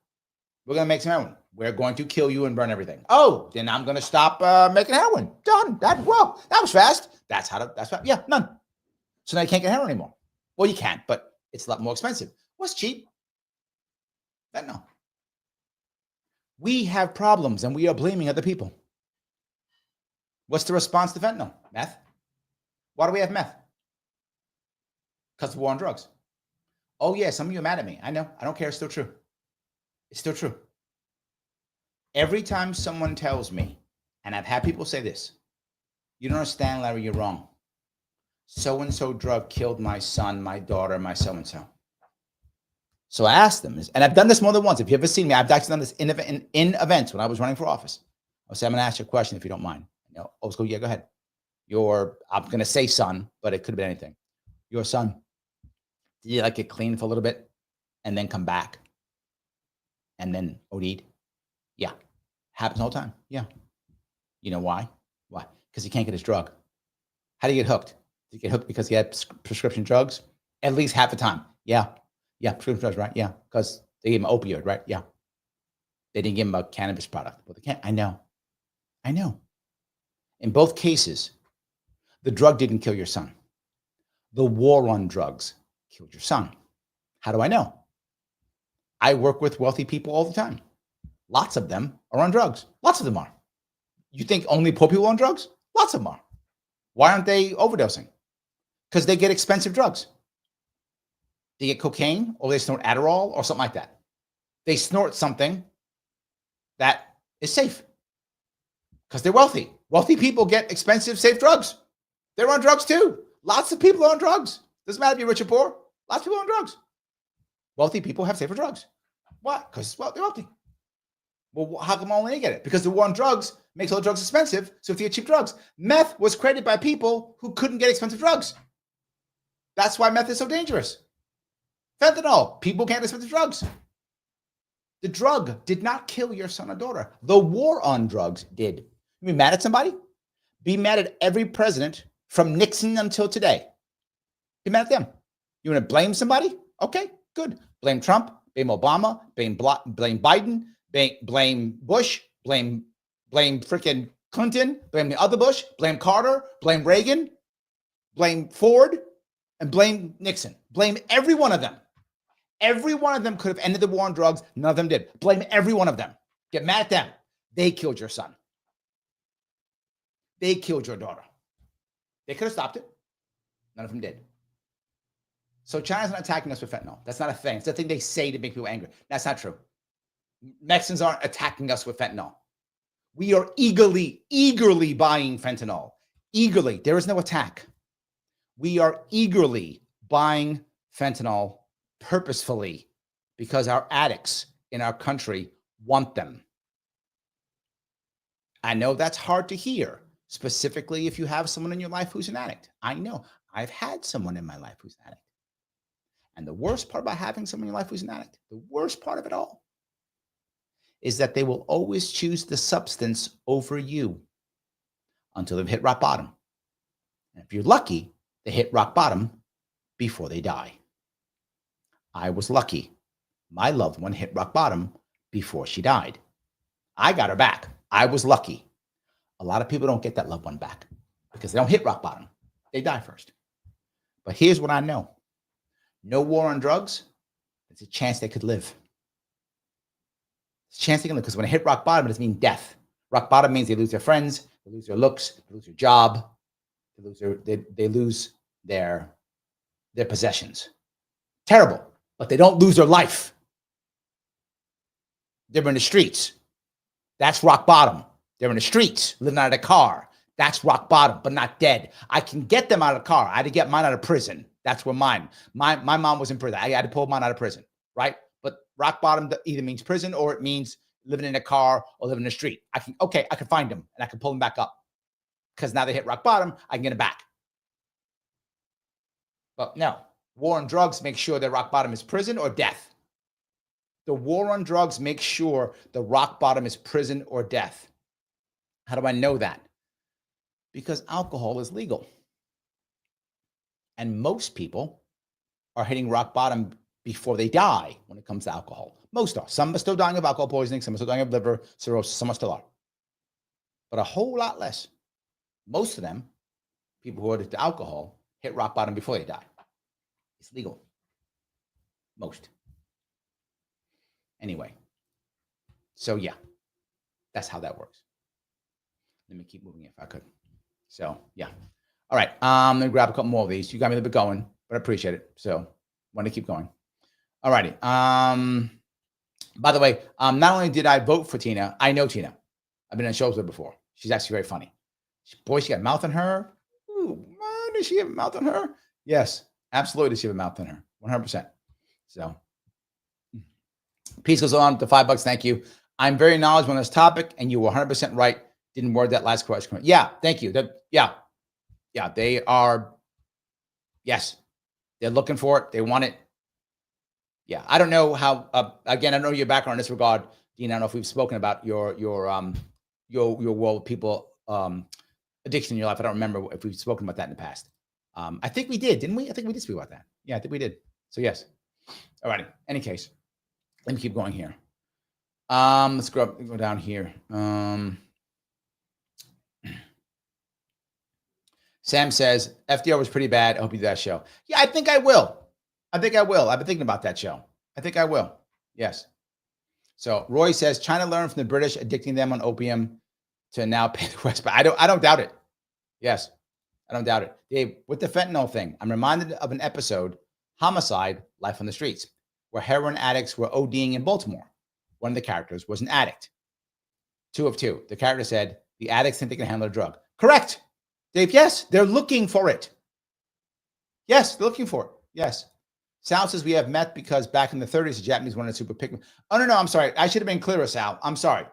S1: We're going to make some heroin. We're going to kill you and burn everything. Oh, then I'm going to stop making heroin. Done. That was fast. That's fast. Yeah, none. So now you can't get heroin anymore. Well, you can't, but it's a lot more expensive. What's cheap? Fentanyl. We have problems and we are blaming other people. What's the response to fentanyl? Meth. Why do we have meth? Because of war on drugs. Oh, yeah, some of you are mad at me. I know. I don't care. It's still true. It's still true. Every time someone tells me, and I've had people say this, you don't understand, Larry, you're wrong. So-and-so drug killed my son, my daughter, my so-and-so. So I asked them, and I've done this more than once. If you ever seen me, I've actually done this in events when I was running for office. I'll say, I'm going to ask you a question if you don't mind. You know, oh, go, yeah, go ahead. I'm going to say son, but it could have been anything. Your son, did you like get clean for a little bit and then come back and then OD'd? Yeah. Happens all the time. Yeah. You know why? Why? Because he can't get his drug. How do you get hooked? Did you get hooked because he had prescription drugs? At least half the time. Yeah. Yeah, prescription drugs, right? Yeah, because they gave him an opioid, right? Yeah. They didn't give him a cannabis product. But they can't. I know. In both cases, the drug didn't kill your son. The war on drugs killed your son. How do I know? I work with wealthy people all the time. Lots of them are on drugs. Lots of them are. You think only poor people are on drugs? Lots of them are. Why aren't they overdosing? Because they get expensive drugs. They get cocaine or they snort Adderall or something like that. They snort something that is safe because they're wealthy. Wealthy people get expensive, safe drugs. They're on drugs too. Lots of people are on drugs. Doesn't matter if you're rich or poor. Lots of people are on drugs. Wealthy people have safer drugs. Why? Because, well, they're wealthy. Well, how come only they get it? Because the war on drugs makes all the drugs expensive. So if you get cheap drugs, meth was created by people who couldn't get expensive drugs. That's why meth is so dangerous. Fentanyl, people can't get expensive drugs. The drug did not kill your son or daughter. The war on drugs did. You be mad at somebody? Be mad at every president from Nixon until today. Be mad at them. You want to blame somebody? Okay, good. Blame Trump, blame Obama, blame Biden, blame Bush, blame freaking Clinton, blame the other Bush, blame Carter, blame Reagan, blame Ford, and blame Nixon. Blame every one of them. Every one of them could have ended the war on drugs. None of them did. Blame every one of them. Get mad at them. They killed your son. They killed your daughter. They could have stopped it. None of them did. So China's not attacking us with fentanyl. That's not a thing. It's a thing they say to make people angry. That's not true. Mexicans aren't attacking us with fentanyl. We are eagerly buying fentanyl. Eagerly. There is no attack. We are eagerly buying fentanyl purposefully because our addicts in our country want them. I know that's hard to hear, specifically if you have someone in your life who's an addict. I know. I've had someone in my life who's an addict. And the worst part about having someone in your life who's an addict, the worst part of it all, is that they will always choose the substance over you until they've hit rock bottom. And if you're lucky, they hit rock bottom before they die. I was lucky. My loved one hit rock bottom before she died. I got her back. I was lucky. A lot of people don't get that loved one back because they don't hit rock bottom. They die first. But here's what I know. No war on drugs, there's a chance they could live. There's a chance they can live because when they hit rock bottom, it doesn't mean death. Rock bottom means they lose their friends, they lose their looks, they lose their job, they lose their possessions. Terrible, but they don't lose their life. They're in the streets. That's rock bottom. They're in the streets, living out of the car. That's rock bottom, but not dead. I can get them out of the car. I had to get mine out of prison. That's where my mom was in prison. I had to pull mine out of prison, right? But rock bottom either means prison or it means living in a car or living in the street. I can find them and I can pull them back up because now they hit rock bottom. I can get them back. But no, war on drugs makes sure that rock bottom is prison or death. The war on drugs makes sure the rock bottom is prison or death. How do I know that? Because alcohol is legal. And most people are hitting rock bottom before they die when it comes to alcohol. Most are. Some are still dying of alcohol poisoning. Some are still dying of liver cirrhosis. Some are still are. But a whole lot less. Most of them, people who are addicted to alcohol, hit rock bottom before they die. It's legal. Most. Anyway. So yeah, that's how that works. Let me keep moving if I could. So yeah. All right. I'm going to grab a couple more of these. You got me a little bit going, but I appreciate it. So want to keep going. All righty. By the way, not only did I vote for Tina, I know Tina. I've been on shows with her before. She's actually very funny. Boy, she got a mouth on her. Ooh, man, does she have a mouth on her? Yes, absolutely. Does she have a mouth on her? 100%. So, peace goes on to $5. Thank you. I'm very knowledgeable on this topic, and you were 100% right. Didn't word that last question. Yeah, thank you. Yeah, they are. Yes, they're looking for it. They want it. Yeah, I don't know how. Again, I don't know your background in this regard, Dean. I don't know if we've spoken about your world people addiction in your life. I don't remember if we've spoken about that in the past. I think we did, didn't we? I think we did speak about that. Yeah, I think we did. So yes. All righty. Any case, let me keep going here. Let's go down here. Sam says FDR was pretty bad. I hope you do that show. Yeah, I think I will. I've been thinking about that show. I think I will. Yes. So Roy says China learned from the British, addicting them on opium to now pay the West. But I don't doubt it. Yes, I don't doubt it. Dave, with the fentanyl thing, I'm reminded of an episode, Homicide: Life on the Streets, where heroin addicts were ODing in Baltimore. One of the characters was an addict. 2 of 2. The character said the addicts think they can handle a drug. Correct, Dave. Yes, they're looking for it. Yes, they're looking for it. Yes. Sal says we have meth because back in the 30s, the Japanese wanted super pigment. Oh, no, I'm sorry. I should have been clearer, Sal. I'm sorry.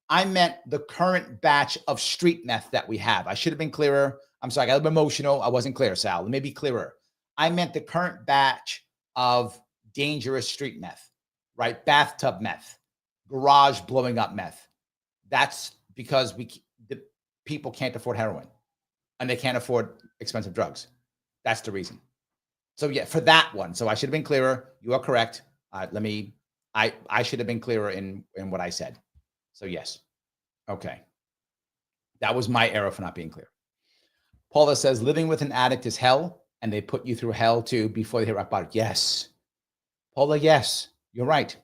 S1: I meant the current batch of street meth that we have. I should have been clearer. I'm sorry. I got a little emotional. I wasn't clear, Sal. Let me be clearer. I meant the current batch of dangerous street meth, right? Bathtub meth, garage blowing up meth. That's because the people can't afford heroin and they can't afford expensive drugs. That's the reason. So yeah, for that one. So I should have been clearer. You are correct. I should have been clearer in what I said. So yes. Okay. That was my error for not being clear. Paula says living with an addict is hell, and they put you through hell too before they hit rock bottom. Yes. Paula, yes, you're right.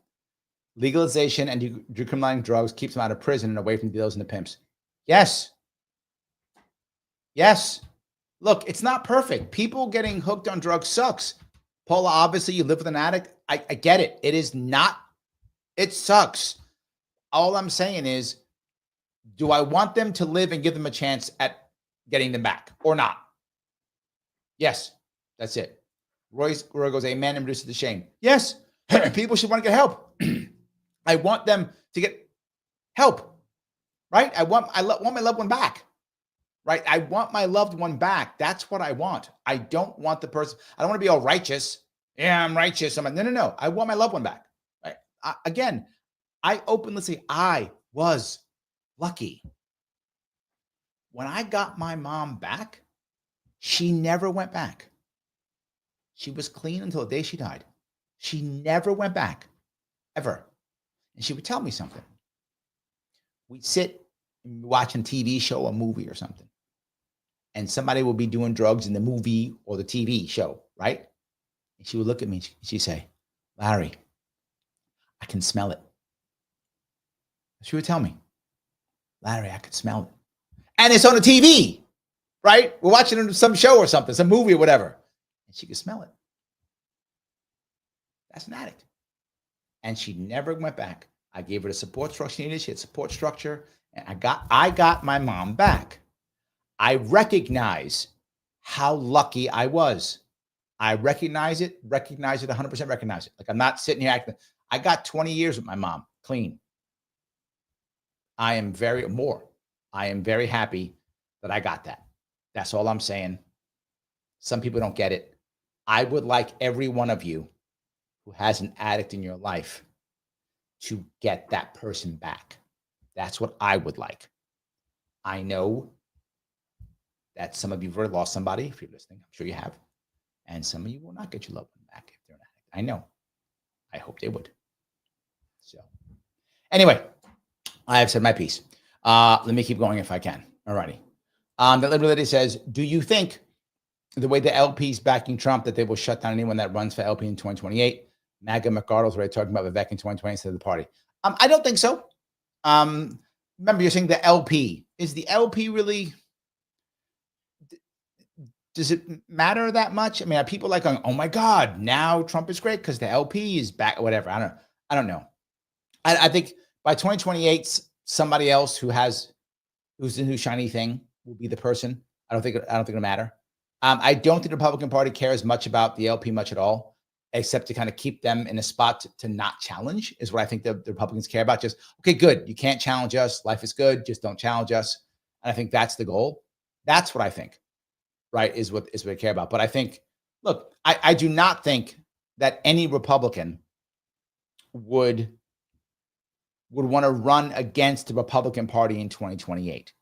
S1: Legalization and decriminalizing drugs keeps them out of prison and away from dealers and the pimps. Yes. Yes. Look, it's not perfect. People getting hooked on drugs sucks. Paula, obviously you live with an addict. I get it. It is not, it sucks. All I'm saying is, do I want them to live and give them a chance at getting them back or not? Yes, that's it. Roy goes, amen, and reduces the shame. Yes, people should want to get help. I want them to get help, right? I want my loved one back. Right? I want my loved one back. That's what I want. I don't want the person. I don't want to be all righteous. Yeah, I'm righteous. I'm like, no. I want my loved one back. Right? Again, I openly say I was lucky. When I got my mom back, she never went back. She was clean until the day she died. She never went back, ever. And she would tell me something. We'd sit and watch a TV show, a movie or something. And somebody will be doing drugs in the movie or the TV show, right? And she would look at me and she'd say, Larry, I can smell it. She would tell me, Larry, I can smell it. And it's on the TV, right? We're watching some show or something, some movie or whatever. And she could smell it. That's an addict. And she never went back. I gave her the support structure she needed. She had support structure. And I got my mom back. I recognize how lucky I was. I recognize it, 100% recognize it. Like I'm not sitting here acting. I got 20 years with my mom, clean. I am very happy that I got that. That's all I'm saying. Some people don't get it. I would like every one of you who has an addict in your life to get that person back. That's what I would like. I know that some of you have already lost somebody. If you're listening, I'm sure you have. And some of you will not get your loved one back if they're an addict. I know. I hope they would. So anyway, I have said my piece. Let me keep going if I can. All righty. The liberal lady says, do you think the way the LP's backing Trump that they will shut down anyone that runs for LP in 2028? MAGA McArdle's already talking about Vivek in 2020 instead of the party. I don't think so. Remember, you're saying the LP. Is the LP really... Does it matter that much? I mean, are people like going, oh my God, now Trump is great because the LP is back or whatever? I don't know. I think by 2028, somebody else who's the new shiny thing will be the person. I don't think it'll matter. I don't think the Republican Party cares much about the LP much at all, except to kind of keep them in a spot to not challenge, is what I think the Republicans care about. Just, okay, good. You can't challenge us. Life is good. Just don't challenge us. And I think that's the goal. That's what I think, right, is what they care about. But I think, look, I do not think that any Republican would want to run against the Republican Party in 2028.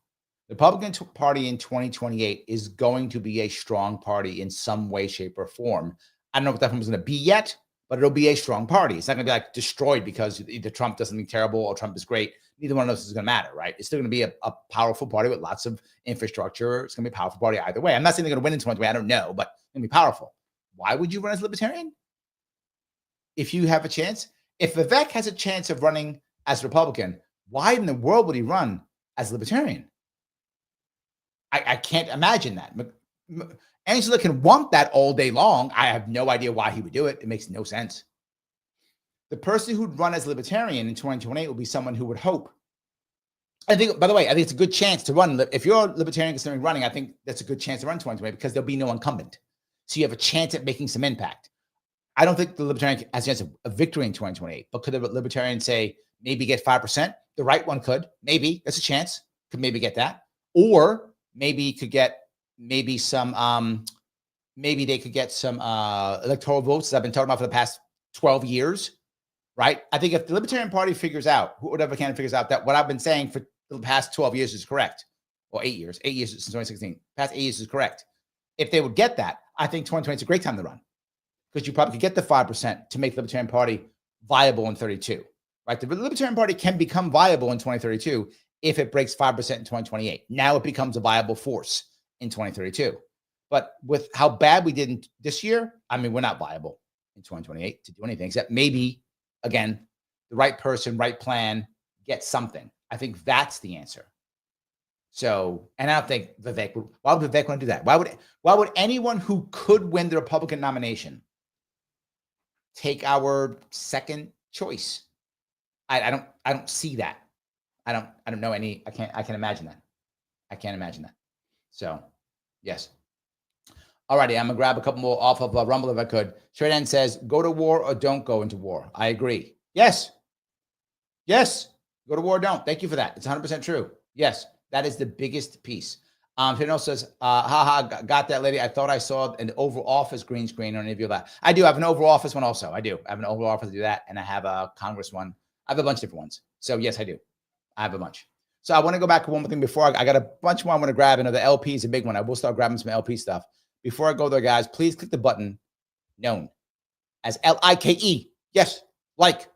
S1: The Republican Party in 2028 is going to be a strong party in some way, shape, or form. I don't know what that one's going to be yet, but it'll be a strong party. It's not going to be like destroyed because either Trump does something terrible or Trump is great. Neither one of those is going to matter, right? It's still going to be a powerful party with lots of infrastructure. It's going to be a powerful party either way. I'm not saying they're going to win in 2028. I don't know, but it's going to be powerful. Why would you run as a libertarian? If you have a chance, if Vivek has a chance of running as a Republican, why in the world would he run as a libertarian? I can't imagine that. Angela can want that all day long. I have no idea why he would do it. It makes no sense. The person who'd run as a libertarian in 2028 will be someone who would hope. I think, by the way, I think it's a good chance to run. If you're a libertarian considering running, I think that's a good chance to run 2028 because there'll be no incumbent. So you have a chance at making some impact. I don't think the libertarian has a chance of victory in 2028, but could the libertarian say maybe get 5%? The right one could. Maybe. That's a chance. Could maybe get that. Or maybe could get some maybe they could get some electoral votes that I've been talking about for the past 12 years, right? I think if the Libertarian Party figures out, whatever candidate figures out that what I've been saying for the past 12 years is correct, or 8 years since 2016, past 8 years is correct. If they would get that, I think 2020 is a great time to run because you probably could get the 5% to make the Libertarian Party viable in 32, right? The Libertarian Party can become viable in 2032 if it breaks 5% in 2028. Now it becomes a viable force in 2032. But with how bad we did this year, I mean, we're not viable in 2028 to do anything except maybe, again, the right person, right plan, get something. I think that's the answer. So, and I don't think Vivek would. Why would Vivek want to do that? Why would anyone who could win the Republican nomination take our second choice? I don't see that. I don't know any. I can't imagine that. I can't imagine that. So, yes. Alrighty, I'm gonna grab a couple more off of Rumble if I could. Straight End says, "Go to war or don't go into war." I agree. Yes. Go to war or don't. Thank you for that. It's 100% true. Yes, that is the biggest piece. Straight says, "Haha, got that, lady. I thought I saw an Oval Office green screen on any of you that." I do have an Oval Office one also. I do. I have an Oval Office to do that, and I have a Congress one. I have a bunch of different ones. So yes, I do. I have a bunch. So I want to go back to one more thing before I got a bunch more I want to grab. The LP is a big one. I will start grabbing some LP stuff. Before I go there, guys, please click the button known as LIKE. Yes, like,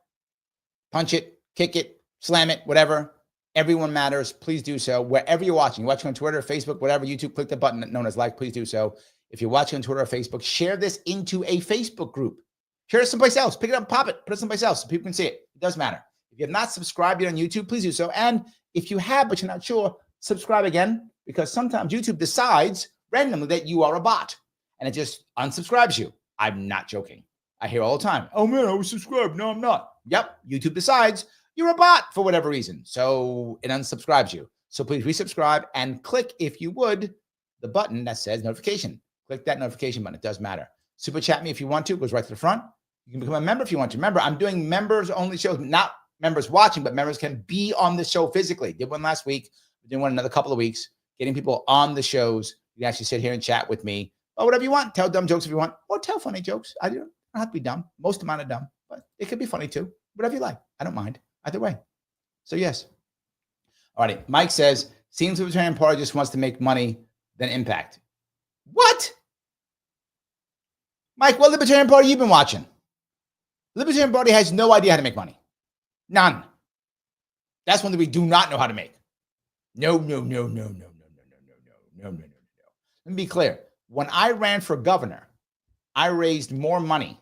S1: punch it, kick it, slam it, whatever. Everyone matters. Please do so. Wherever you're watching on Twitter, Facebook, whatever, YouTube, click the button known as like. Please do so. If you're watching on Twitter or Facebook, share this into a Facebook group. Share it someplace else. Pick it up, pop it, put it someplace else so people can see it. It does matter. If you have not subscribed yet on YouTube, please do so. And if you have, but you're not sure, subscribe again, because sometimes YouTube decides randomly that you are a bot and it just unsubscribes you. I'm not joking. I hear all the time, "Oh man, I was subscribed." No, I'm not. Yep. YouTube decides you're a bot for whatever reason. So it unsubscribes you. So please resubscribe and click, if you would, the button that says notification. Click that notification button. It does matter. Super chat me if you want to. It goes right to the front. You can become a member if you want to. Remember, I'm doing members only shows, not members watching, but members can be on the show physically. Did one last week. We're doing one another couple of weeks, getting people on the shows. You can actually sit here and chat with me, or whatever you want. Tell dumb jokes if you want, or tell funny jokes. I don't have to be dumb. Most of mine are dumb, but it could be funny too. Whatever you like. I don't mind either way. So yes. All right. Mike says, "Seems the Libertarian Party just wants to make money than impact." What? Mike, what Libertarian Party you been watching? Libertarian Party has no idea how to make money. None. That's one that we do not know how to make. No. Let me be clear. When I ran for governor, I raised more money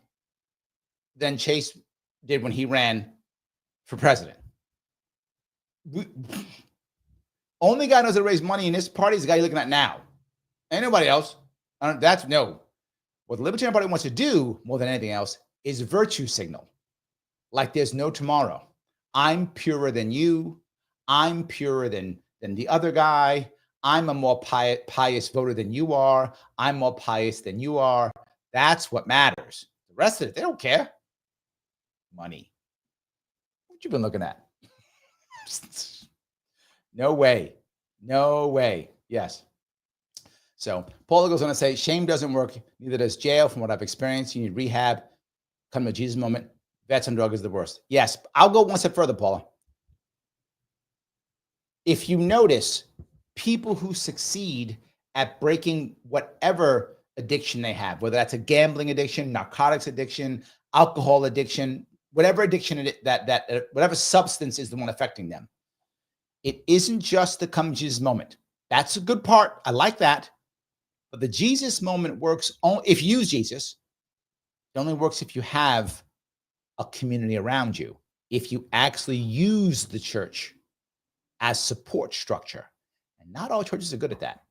S1: than Chase did when he ran for president. Only guy knows how to raise money in this party is the guy you're looking at now. Ain't nobody else. That's no. What the Libertarian Party wants to do more than anything else is virtue signal. Like there's no tomorrow. I'm purer than you. I'm purer than the other guy. I'm a more pious voter than you are. I'm more pious than you are. That's what matters. The rest of it, they don't care. Money. What you been looking at? No way. No way. Yes. So Paula goes on to say, shame doesn't work. Neither does jail. From what I've experienced, you need rehab. Come to a Jesus moment. Vets on drug is the worst. Yes. I'll go one step further, Paula. If you notice, people who succeed at breaking whatever addiction they have, whether that's a gambling addiction, narcotics addiction, alcohol addiction, whatever addiction that whatever substance is the one affecting them, it isn't just the come Jesus moment. That's a good part. I like that. But the Jesus moment works only if you use Jesus. It only works if you have a community around you. If you actually use the church as support structure. And not all churches are good at that.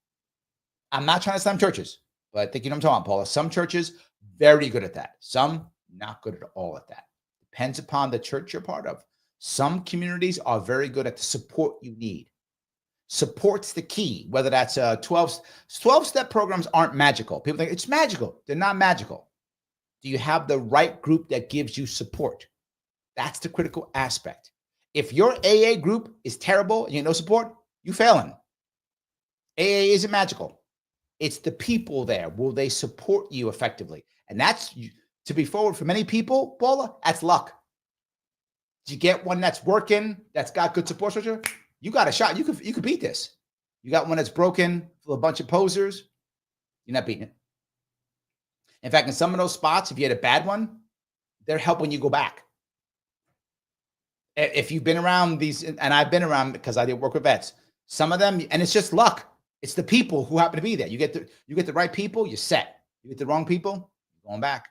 S1: I'm not trying to slam churches, but I think you know what I'm talking about, Paula. Some churches, very good at that. Some, not good at all at that. Depends upon the church you're part of. Some communities are very good at the support you need. Support's the key, whether that's 12-step programs aren't magical. People think it's magical. They're not magical. Do you have the right group that gives you support? That's the critical aspect. If your AA group is terrible and you have no support, you failing. AA isn't magical. It's the people there. Will they support you effectively? And that's, to be forward for many people, Paula, that's luck. You get one that's working, that's got good support structure, you got a shot. You could beat this. You got one that's broken, full of a bunch of posers, you're not beating it. In fact, in some of those spots, if you had a bad one, they're helping you go back. If you've been around these, and I've been around because I did work with vets, some of them, and it's just luck. It's the people who happen to be there. You get the right people, you're set. You get the wrong people, you're going back.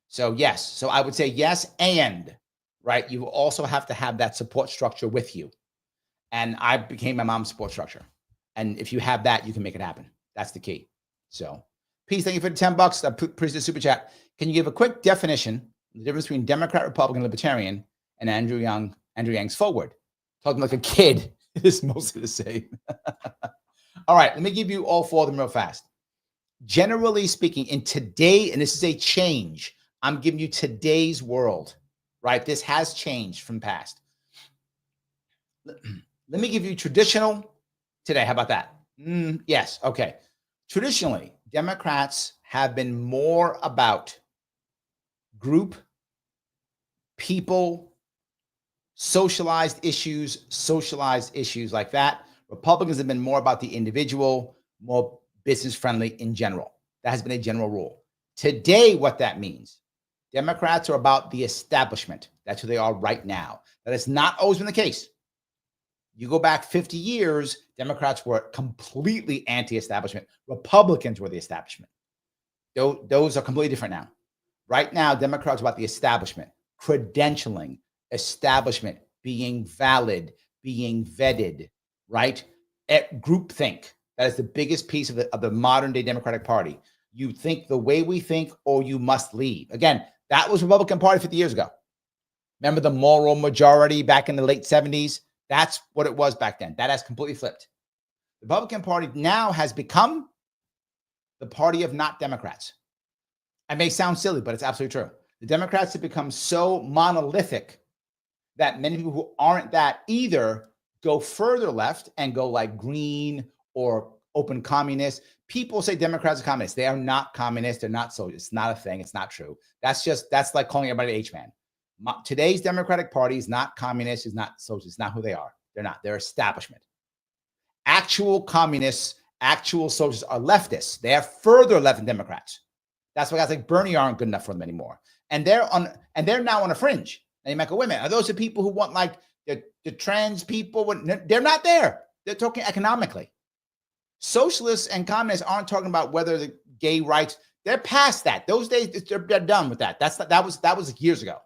S1: So yes. So I would say yes, and right, you also have to have that support structure with you. And I became my mom's support structure. And if you have that, you can make it happen. That's the key. So, Peace, thank you for the $10. I appreciate the super chat. Can you give a quick definition, the difference between Democrat, Republican, Libertarian, and Andrew Yang's forward? Talking like a kid. It is mostly the same. All right, let me give you all four of them real fast. Generally speaking, in today, and this is a change, I'm giving you today's world, right? This has changed from past. Let me give you traditional today. How about that? Yes. Okay. Traditionally, Democrats have been more about group, people, socialized issues like that. Republicans have been more about the individual, more business friendly in general. That has been a general rule. Today, what that means, Democrats are about the establishment. That's who they are right now. That has not always been the case. You go back 50 years, Democrats were completely anti-establishment. Republicans were the establishment. Those are completely different now. Right now, Democrats are about the establishment, credentialing, establishment, being valid, being vetted, right? Groupthink. That is the biggest piece of the modern day Democratic Party. You think the way we think, or you must leave. Again, that was Republican Party 50 years ago. Remember the moral majority back in the late 70s? That's what it was back then. That has completely flipped. The Republican Party now has become the party of not Democrats. It may sound silly, but it's absolutely true. The Democrats have become so monolithic that many people who aren't that either go further left and go like green or open communist. People say Democrats are communists. They are not communists. They're not socialists. It's not a thing. It's not true. That's like calling everybody H-man. Today's Democratic Party is not communist, is not socialist, it's not who they are. They're not. They're establishment. Actual communists, actual socialists are leftists. They are further left than Democrats. That's why guys like Bernie aren't good enough for them anymore. And they're now on a fringe. And you might go, wait a minute, are those the people who want like the trans people? They're not there. They're talking economically. Socialists and communists aren't talking about whether the gay rights. They're past that. Those days, they're done with that. That was years ago.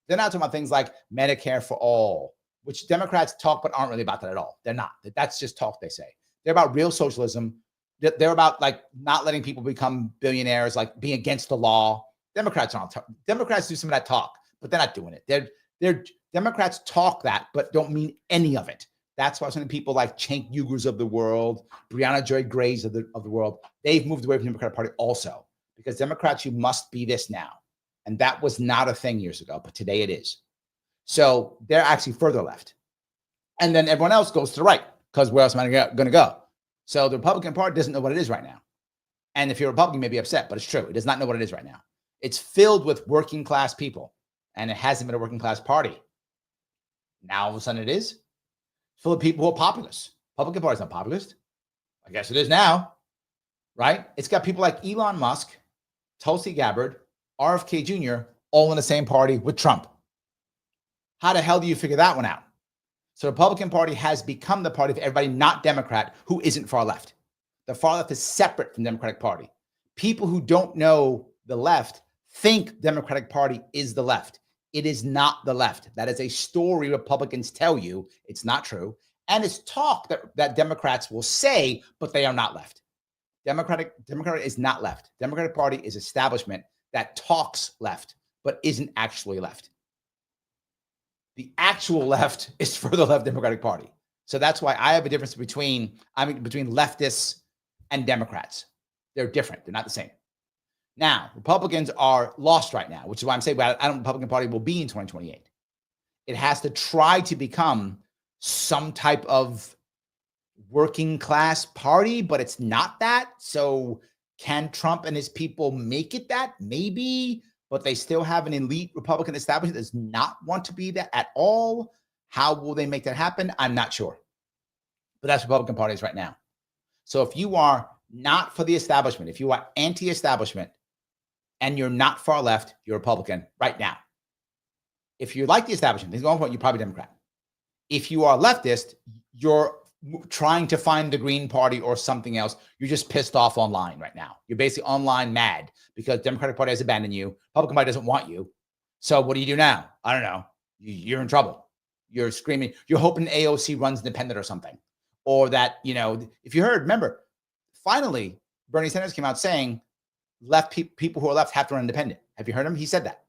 S1: They're not talking about things like Medicare for all, which Democrats talk but aren't really about that at all. They're not. That's just talk, they say. They're about real socialism. They're about like not letting people become billionaires, like being against the law. Democrats do some of that talk, but they're not doing it. Democrats talk that, but don't mean any of it. That's why some people like Cenk Uyghurs of the world, Brianna Joy Grays of the world, they've moved away from the Democratic Party also. Because Democrats, you must be this now. And that was not a thing years ago, but today it is. So they're actually further left. And then everyone else goes to the right, because where else am I going to go? So the Republican Party doesn't know what it is right now. And if you're a Republican, you may be upset, but it's true. It does not know what it is right now. It's filled with working class people, and it hasn't been a working class party. Now all of a sudden it is. It's full of people who are populist. Republican Party is not populist. I guess it is now, right? It's got people like Elon Musk, Tulsi Gabbard, RFK Jr., all in the same party with Trump. How the hell do you figure that one out? So the Republican Party has become the party of everybody not Democrat who isn't far left. The far left is separate from the Democratic Party. People who don't know the left think Democratic Party is the left. It is not the left. That is a story Republicans tell you. It's not true. And it's talk that Democrats will say, but they are not left. Democratic is not left. Democratic Party is establishment that talks left, but isn't actually left. The actual left is further left Democratic Party. So that's why I have a difference between leftists and Democrats. They're different. They're not the same. Now, Republicans are lost right now, which is why I'm saying I don't think the Republican Party will be in 2028. It has to try to become some type of working class party, but it's not that. So can Trump and his people make it that? Maybe, but they still have an elite Republican establishment that does not want to be that at all. How will they make that happen? I'm not sure. But that's Republican Party is right now. So if you are not for the establishment, if you are anti-establishment and you're not far left, you're Republican right now. If you like the establishment, things going for it, you're probably Democrat. If you are leftist, you're trying to find the Green Party or something else. You're just pissed off online right now. You're basically online mad because Democratic Party has abandoned you. Republican Party doesn't want you. So what do you do now? I don't know. You're in trouble. You're screaming. You're hoping AOC runs independent or something. Or that, if you heard, remember, finally, Bernie Sanders came out saying people who are left have to run independent. Have you heard him? He said that.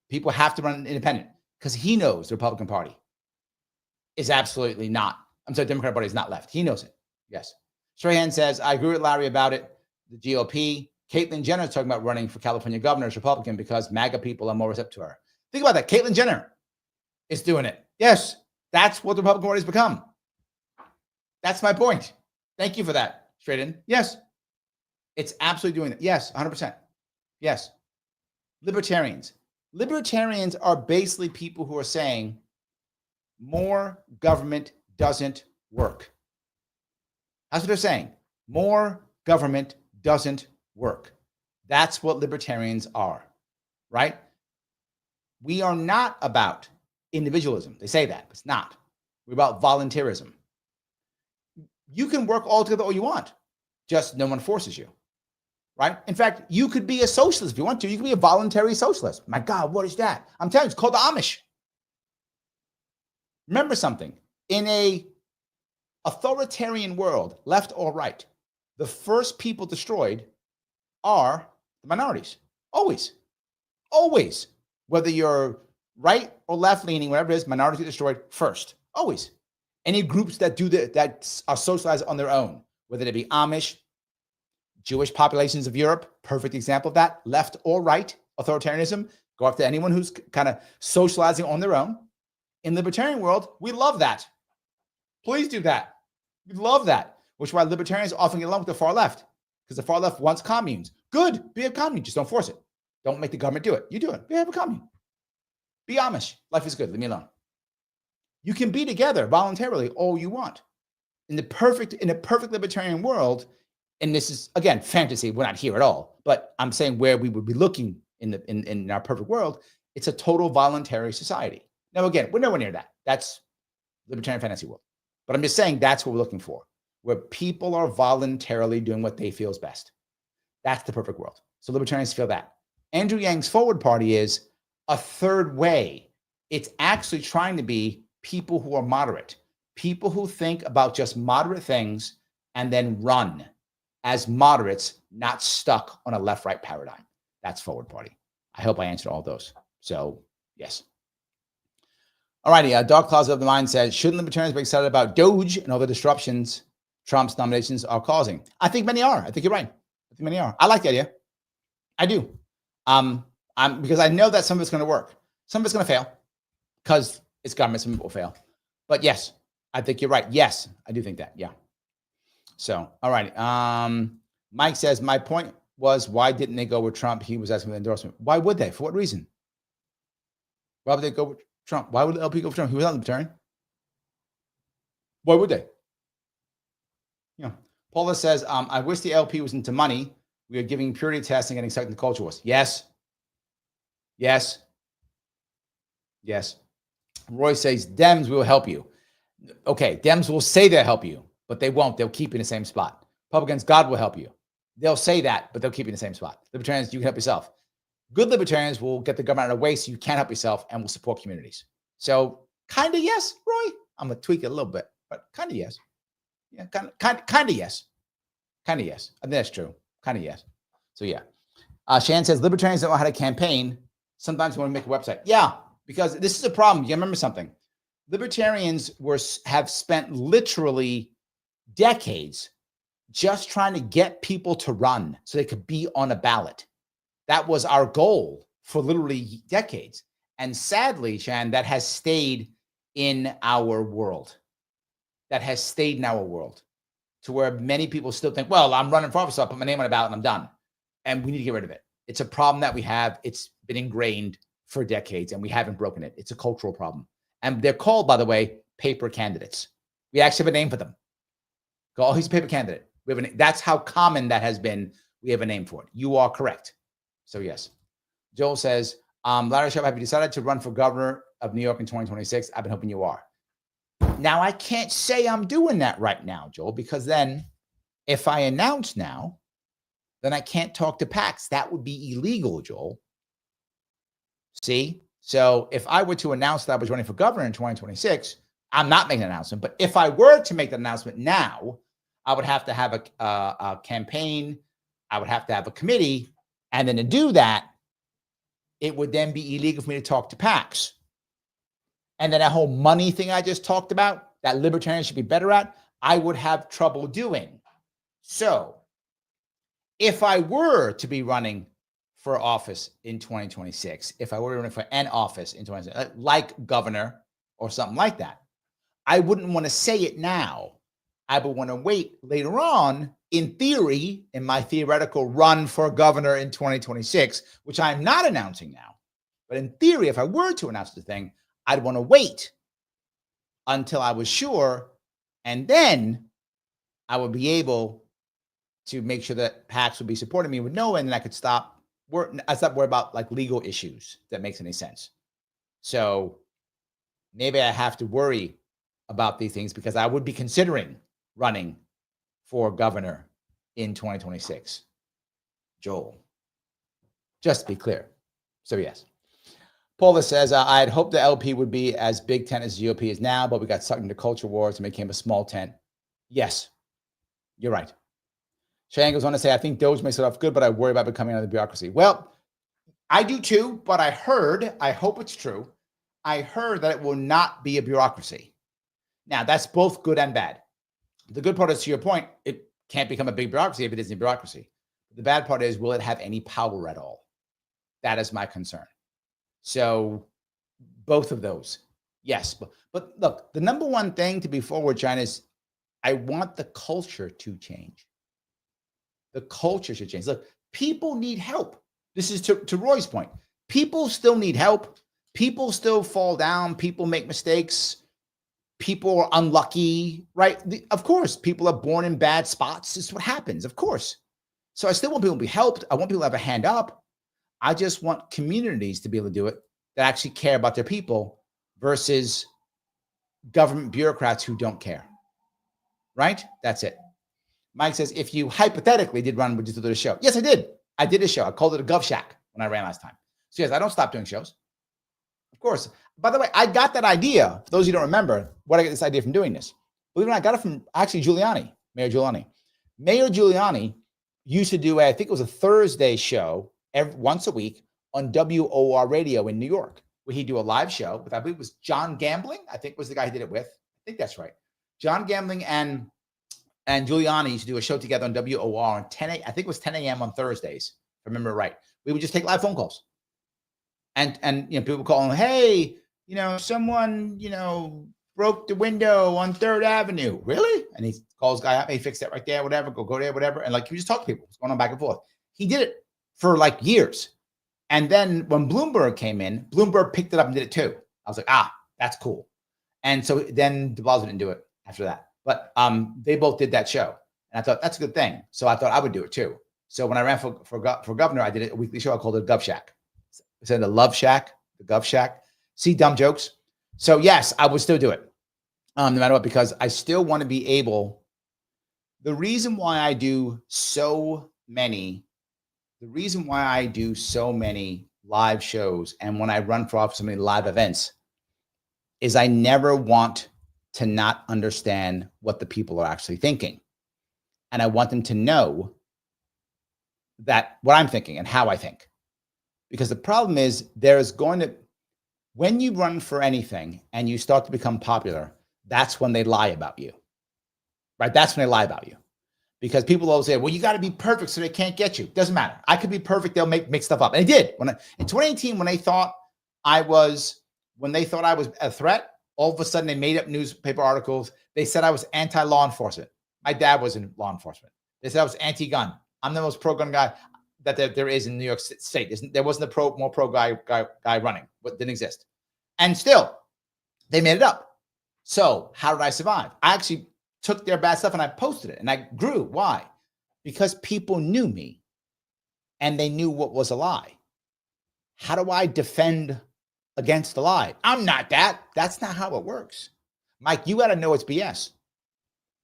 S1: People have to run independent because he knows the Republican Party is absolutely not. I'm sorry, Democratic Party is not left. He knows it. Yes. Strahan says, I agree with Larry about it. The GOP. Caitlyn Jenner is talking about running for California governor as Republican because MAGA people are more receptive to her. Think about that. Caitlyn Jenner is doing it. Yes. That's what the Republican Party has become. That's my point. Thank you for that, Strahan. Yes. It's absolutely doing it. Yes, 100%. Yes. Libertarians. Libertarians are basically people who are saying more government doesn't work. That's what they're saying. More government doesn't work. That's what libertarians are, right? We are not about individualism. They say that, but it's not. We're about voluntarism. You can work all together all you want, just no one forces you, right? In fact, you could be a socialist if you want to. You could be a voluntary socialist. My God, what is that? I'm telling you, it's called the Amish. Remember something. In a authoritarian world, left or right, the first people destroyed are the minorities. Always. Always. Whether you're right or left leaning, whatever it is, minorities get destroyed first. Always. Any groups that do that are socialized on their own, whether they be Amish, Jewish populations of Europe, perfect example of that, left or right, authoritarianism, go after anyone who's kind of socializing on their own. In the libertarian world, we love that. Please do that. We love that, which is why libertarians often get along with the far left, because the far left wants communes. Good, be a commune, just don't force it. Don't make the government do it. You do it. Have a commune. Be Amish. Life is good. Leave me alone. You can be together voluntarily all you want. In a perfect libertarian world, and this is again fantasy. We're not here at all, but I'm saying where we would be looking in our perfect world, it's a total voluntary society. Now again, we're nowhere near that. That's libertarian fantasy world. But I'm just saying that's what we're looking for, where people are voluntarily doing what they feel is best. That's the perfect world. So libertarians feel that. Andrew Yang's Forward Party is a third way. It's actually trying to be people who are moderate, people who think about just moderate things and then run as moderates, not stuck on a left-right paradigm. That's Forward Party. I hope I answered all those. So, yes. All righty. Dark Clouds of the Mind says, shouldn't libertarians be excited about Doge and all the disruptions Trump's nominations are causing? I think many are. I think you're right. I think many are. I like the idea. I do. Because I know that some of it's going to work. Some of it's going to fail because it's government. Some of it will fail. But yes, I think you're right. Yes, I do think that. Yeah. So, all right. Mike says, my point was, why didn't they go with Trump? He was asking for the endorsement. Why would they? For what reason? Why would they go with Trump? Why would the LP go with Trump? He was not libertarian. Why would they? You know, Paula says, I wish the LP was into money. We are giving purity tests and getting stuck in the culture wars. Yes. Yes. Yes. Roy says, Dems will help you. Okay, Dems will say they'll help you, but they won't. They'll keep you in the same spot. Republicans, God will help you. They'll say that, but they'll keep you in the same spot. Libertarians, you can help yourself. Good libertarians will get the government out of the way so you can't help yourself and will support communities. So kind of yes, Roy. I'm going to tweak it a little bit, but kind of yes. Yeah, kind of yes. Kind of yes. I think that's true. Kind of yes. So yeah. Shan says, libertarians don't know how to campaign. Sometimes we want to make a website. Yeah, because this is a problem. You remember something. Libertarians have spent literally decades just trying to get people to run so they could be on a ballot. That was our goal for literally decades. And sadly, Shan, that has stayed in our world. That has stayed in our world to where many people still think, well, I'm running for office, so I'll put my name on a ballot and I'm done. And we need to get rid of it. It's a problem that we have. It's been ingrained for decades and we haven't broken it. It's a cultural problem. And they're called, by the way, paper candidates. We actually have a name for them. Oh, he's a paper candidate. We have that's how common that has been. We have a name for it. You are correct. So yes. Joel says, Larry Sharpe, have you decided to run for governor of New York in 2026? I've been hoping you are. Now, I can't say I'm doing that right now, Joel, because then if I announce now, then I can't talk to PACs. That would be illegal, Joel. See? So if I were to announce that I was running for governor in 2026, I'm not making an announcement. But if I were to make the announcement now, I would have to have a campaign. I would have to have a committee. And then to do that, it would then be illegal for me to talk to PACs. And then that whole money thing I just talked about, that libertarians should be better at, I would have trouble doing. So if I were to be running for office in 2026, if I were running for an office in 2026, like governor or something like that, I wouldn't want to say it now. I would want to wait later on, in theory, in my theoretical run for governor in 2026, which I'm not announcing now. But in theory, if I were to announce the thing, I'd want to wait until I was sure, and then I would be able to make sure that PACs would be supporting me with no, and then I could stop worrying about like legal issues. If that makes any sense. So maybe I have to worry about these things because I would be considering running for governor in 2026. Joel, just to be clear. So yes. Paula says, I had hoped the LP would be as big tent as GOP is now, but we got sucked into culture wars and became a small tent. Yes, you're right. Cheyenne goes on to say, I think Doge makes it off good, but I worry about becoming another bureaucracy. Well, I do too, but I hope it's true, I heard that it will not be a bureaucracy. Now, that's both good and bad. The good part is, to your point, it can't become a big bureaucracy if it isn't a bureaucracy. The bad part is, will it have any power at all? That is my concern. So both of those, yes. But look, the number one thing to be forward, China, is I want the culture to change. The culture should change. Look, people need help. This is to Roy's point. People still need help. People still fall down. People make mistakes. People are unlucky, right? Of course, people are born in bad spots. This is what happens, of course. So I still want people to be helped. I want people to have a hand up. I just want communities to be able to do it that actually care about their people versus government bureaucrats who don't care, right? That's it. Mike says, if you hypothetically did run, would you do the show? Yes, I did. I did a show. I called it a Gov Shack when I ran last time. So yes, I don't stop doing shows. Of course. By the way, I got that idea. For those of you who don't remember, where I get this idea from doing this. Believe it or not, I got it from actually Giuliani, Mayor Giuliani. Mayor Giuliani used to do, I think it was a Thursday show once a week on WOR radio in New York. where he'd do a live show with, I believe it was John Gambling. I think was the guy he did it with. I think that's right. John Gambling and Giuliani used to do a show together on WOR on 10 I think it was 10 a.m. on Thursdays, if I remember right. We would just take live phone calls. And people calling, hey, someone, broke the window on 3rd Avenue. Really? And he calls guy up, hey, fix that right there, whatever, go there, whatever. And like, he just talk to people. What's going on back and forth. He did it for like years. And then when Bloomberg came in, Bloomberg picked it up and did it too. I was like, that's cool. And so then de Blasio didn't do it after that. But they both did that show. And I thought, that's a good thing. So I thought I would do it too. So when I ran for governor, I did a weekly show. I called it Gov Shack. It's in the Love Shack, the Gov Shack. See dumb jokes. So yes, I would still do it. No matter what, because I still want to be able, the reason why I do so many live shows and when I run for office, so many live events, is I never want to not understand what the people are actually thinking. And I want them to know that what I'm thinking and how I think. Because the problem is when you run for anything and you start to become popular, that's when they lie about you, right? That's when they lie about you. Because people always say, well, you got to be perfect so they can't get you. Doesn't matter. I could be perfect. They'll make stuff up. And they did. In 2018, when they thought I was a threat, all of a sudden they made up newspaper articles. They said I was anti-law enforcement. My dad was in law enforcement. They said I was anti-gun. I'm the most pro-gun guy that there is in New York State. There wasn't a more pro guy running. What didn't exist. And still, they made it up. So how did I survive? I actually took their bad stuff and I posted it and I grew. Why? Because people knew me and they knew what was a lie. How do I defend against the lie? I'm not that. That's not how it works. Mike, you got to know it's BS.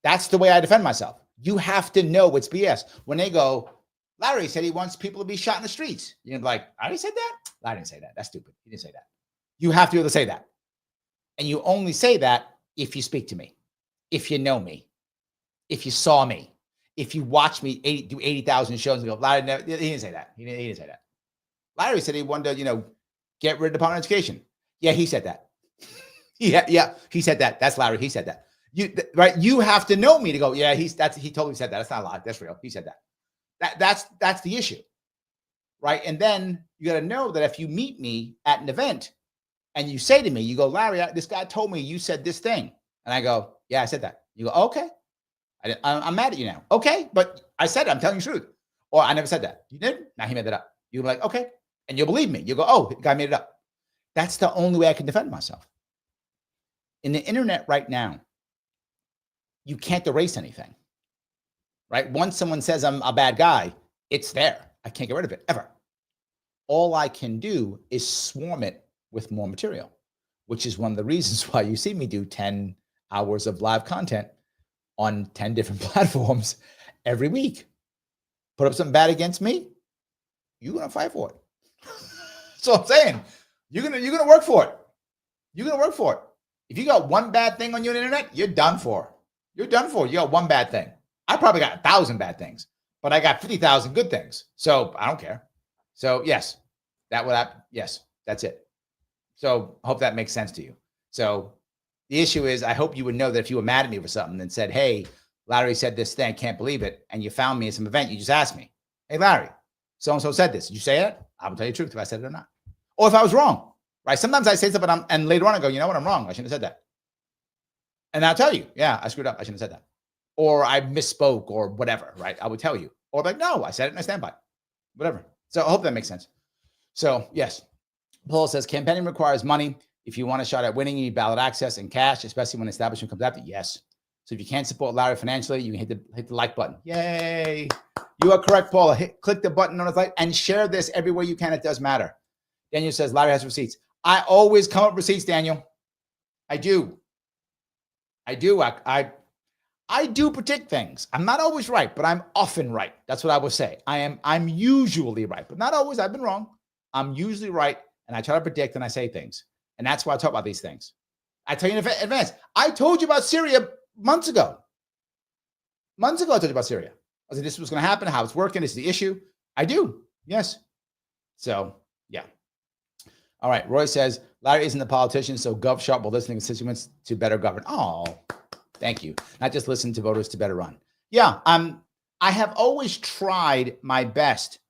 S1: That's the way I defend myself. You have to know it's BS. When they go, Larry said he wants people to be shot in the streets. You're like, I already said that? I didn't say that. That's stupid. He didn't say that. You have to be able to say that. And you only say that if you speak to me, if you know me, if you saw me, if you watch me do 80,000 shows and go, Larry, he didn't say that. He didn't say that. Larry said he wanted to, get rid of the Department of Education. Yeah, he said that. yeah, he said that. That's Larry. He said that. Right? You have to know me to go, yeah, he totally said that. That's not a lie. That's real. He said that. That's the issue. Right? And then you got to know that if you meet me at an event and you say to me, you go, Larry, this guy told me you said this thing. And I go, yeah, I said that. You go, okay. I'm mad at you now. Okay, but I said it. I'm telling you the truth. Or I never said that. You did? Now he made that up. You're like, okay. And you'll believe me. You go, oh, the guy made it up. That's the only way I can defend myself. In the internet right now, you can't erase anything. Right? Once someone says I'm a bad guy, it's there. I can't get rid of it ever. All I can do is swarm it with more material, which is one of the reasons why you see me do 10 hours of live content on 10 different platforms every week. Put up something bad against me, you're going to fight for it. So I'm saying, you're going to work for it. You're going to work for it. If you got one bad thing on your internet, you're done for. You're done for. You got one bad thing. I probably got 1,000 bad things, but I got 50,000 good things. So I don't care. So yes, yes, that's it. So I hope that makes sense to you. So the issue is, I hope you would know that if you were mad at me for something and said, hey, Larry said this thing, can't believe it, and you found me at some event, you just asked me, hey, Larry, so-and-so said this. Did you say it? I will tell you the truth if I said it or not. Or if I was wrong, right? Sometimes I say something and later on I go, you know what, I'm wrong. I shouldn't have said that. And I'll tell you, yeah, I screwed up. I shouldn't have said that. Or I misspoke or whatever, right? I would tell you. Or like, no, I said it and I stand by it. Whatever. So I hope that makes sense. So yes, Paul says campaigning requires money. If you want a shot at winning, you need ballot access and cash, especially when establishment comes after. Yes. So if you can't support Larry financially, you can hit the like button. Yay. You are correct, Paula. Click the button on the like and share this everywhere you can. It does matter. Daniel says Larry has receipts. I always come up with receipts, Daniel. I do. I do predict things. I'm not always right, but I'm often right. That's what I would say. I'm usually right, but not always. I've been wrong. I'm usually right, and I try to predict and I say things. And that's why I talk about these things. I tell you in advance. I told you about Syria months ago. Months ago, I told you about Syria. I said, this was going to happen, how it's working, this is the issue. I do. Yes. So, yeah. All right. Roy says, Larry isn't a politician, so Gov Sharpe will listen to constituents to better govern. Oh, thank you. Not just listen to voters to better run. Yeah. I have always tried my best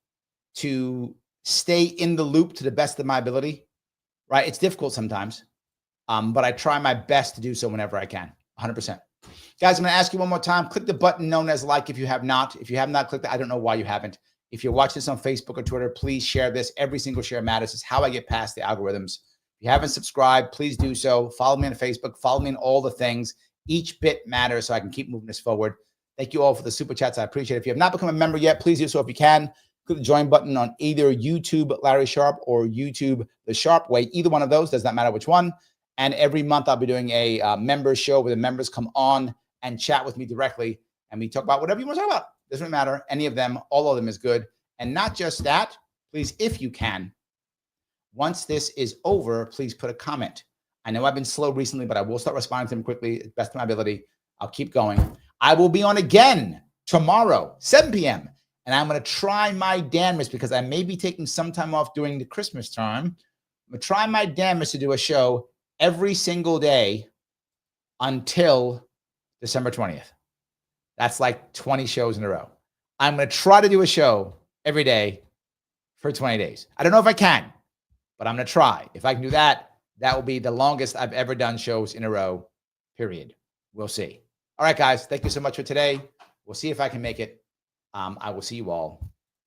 S1: to stay in the loop to the best of my ability, right? It's difficult sometimes, but I try my best to do so whenever I can, 100%. Guys, I'm going to ask you one more time. Click the button known as like if you have not. If you have not clicked it, I don't know why you haven't. If you're watching this on Facebook or Twitter, please share this. Every single share matters. It's how I get past the algorithms. If you haven't subscribed, please do so. Follow me on Facebook. Follow me on all the things. Each bit matters so I can keep moving this forward. Thank you all for the super chats. I appreciate it. If you have not become a member yet, please do so if you can. Click the join button on either YouTube Larry Sharpe or YouTube The Sharpe Way. Either one of those, does not matter which one. And every month I'll be doing a member show where the members come on and chat with me directly. And we talk about whatever you want to talk about. Doesn't matter. Any of them, all of them is good. And not just that, please, if you can, once this is over, please put a comment. I know I've been slow recently, but I will start responding to them quickly, best of my ability. I'll keep going. I will be on again tomorrow, 7 p.m. And I'm going to try my damnedest because I may be taking some time off during the Christmas time. I'm going to try my damnedest to do a show every single day until December 20th. That's like 20 shows in a row. I'm going to try to do a show every day for 20 days. I don't know if I can, but I'm going to try. If I can do that, that will be the longest I've ever done shows in a row, period. We'll see. All right, guys. Thank you so much for today. We'll see if I can make it. I will see you all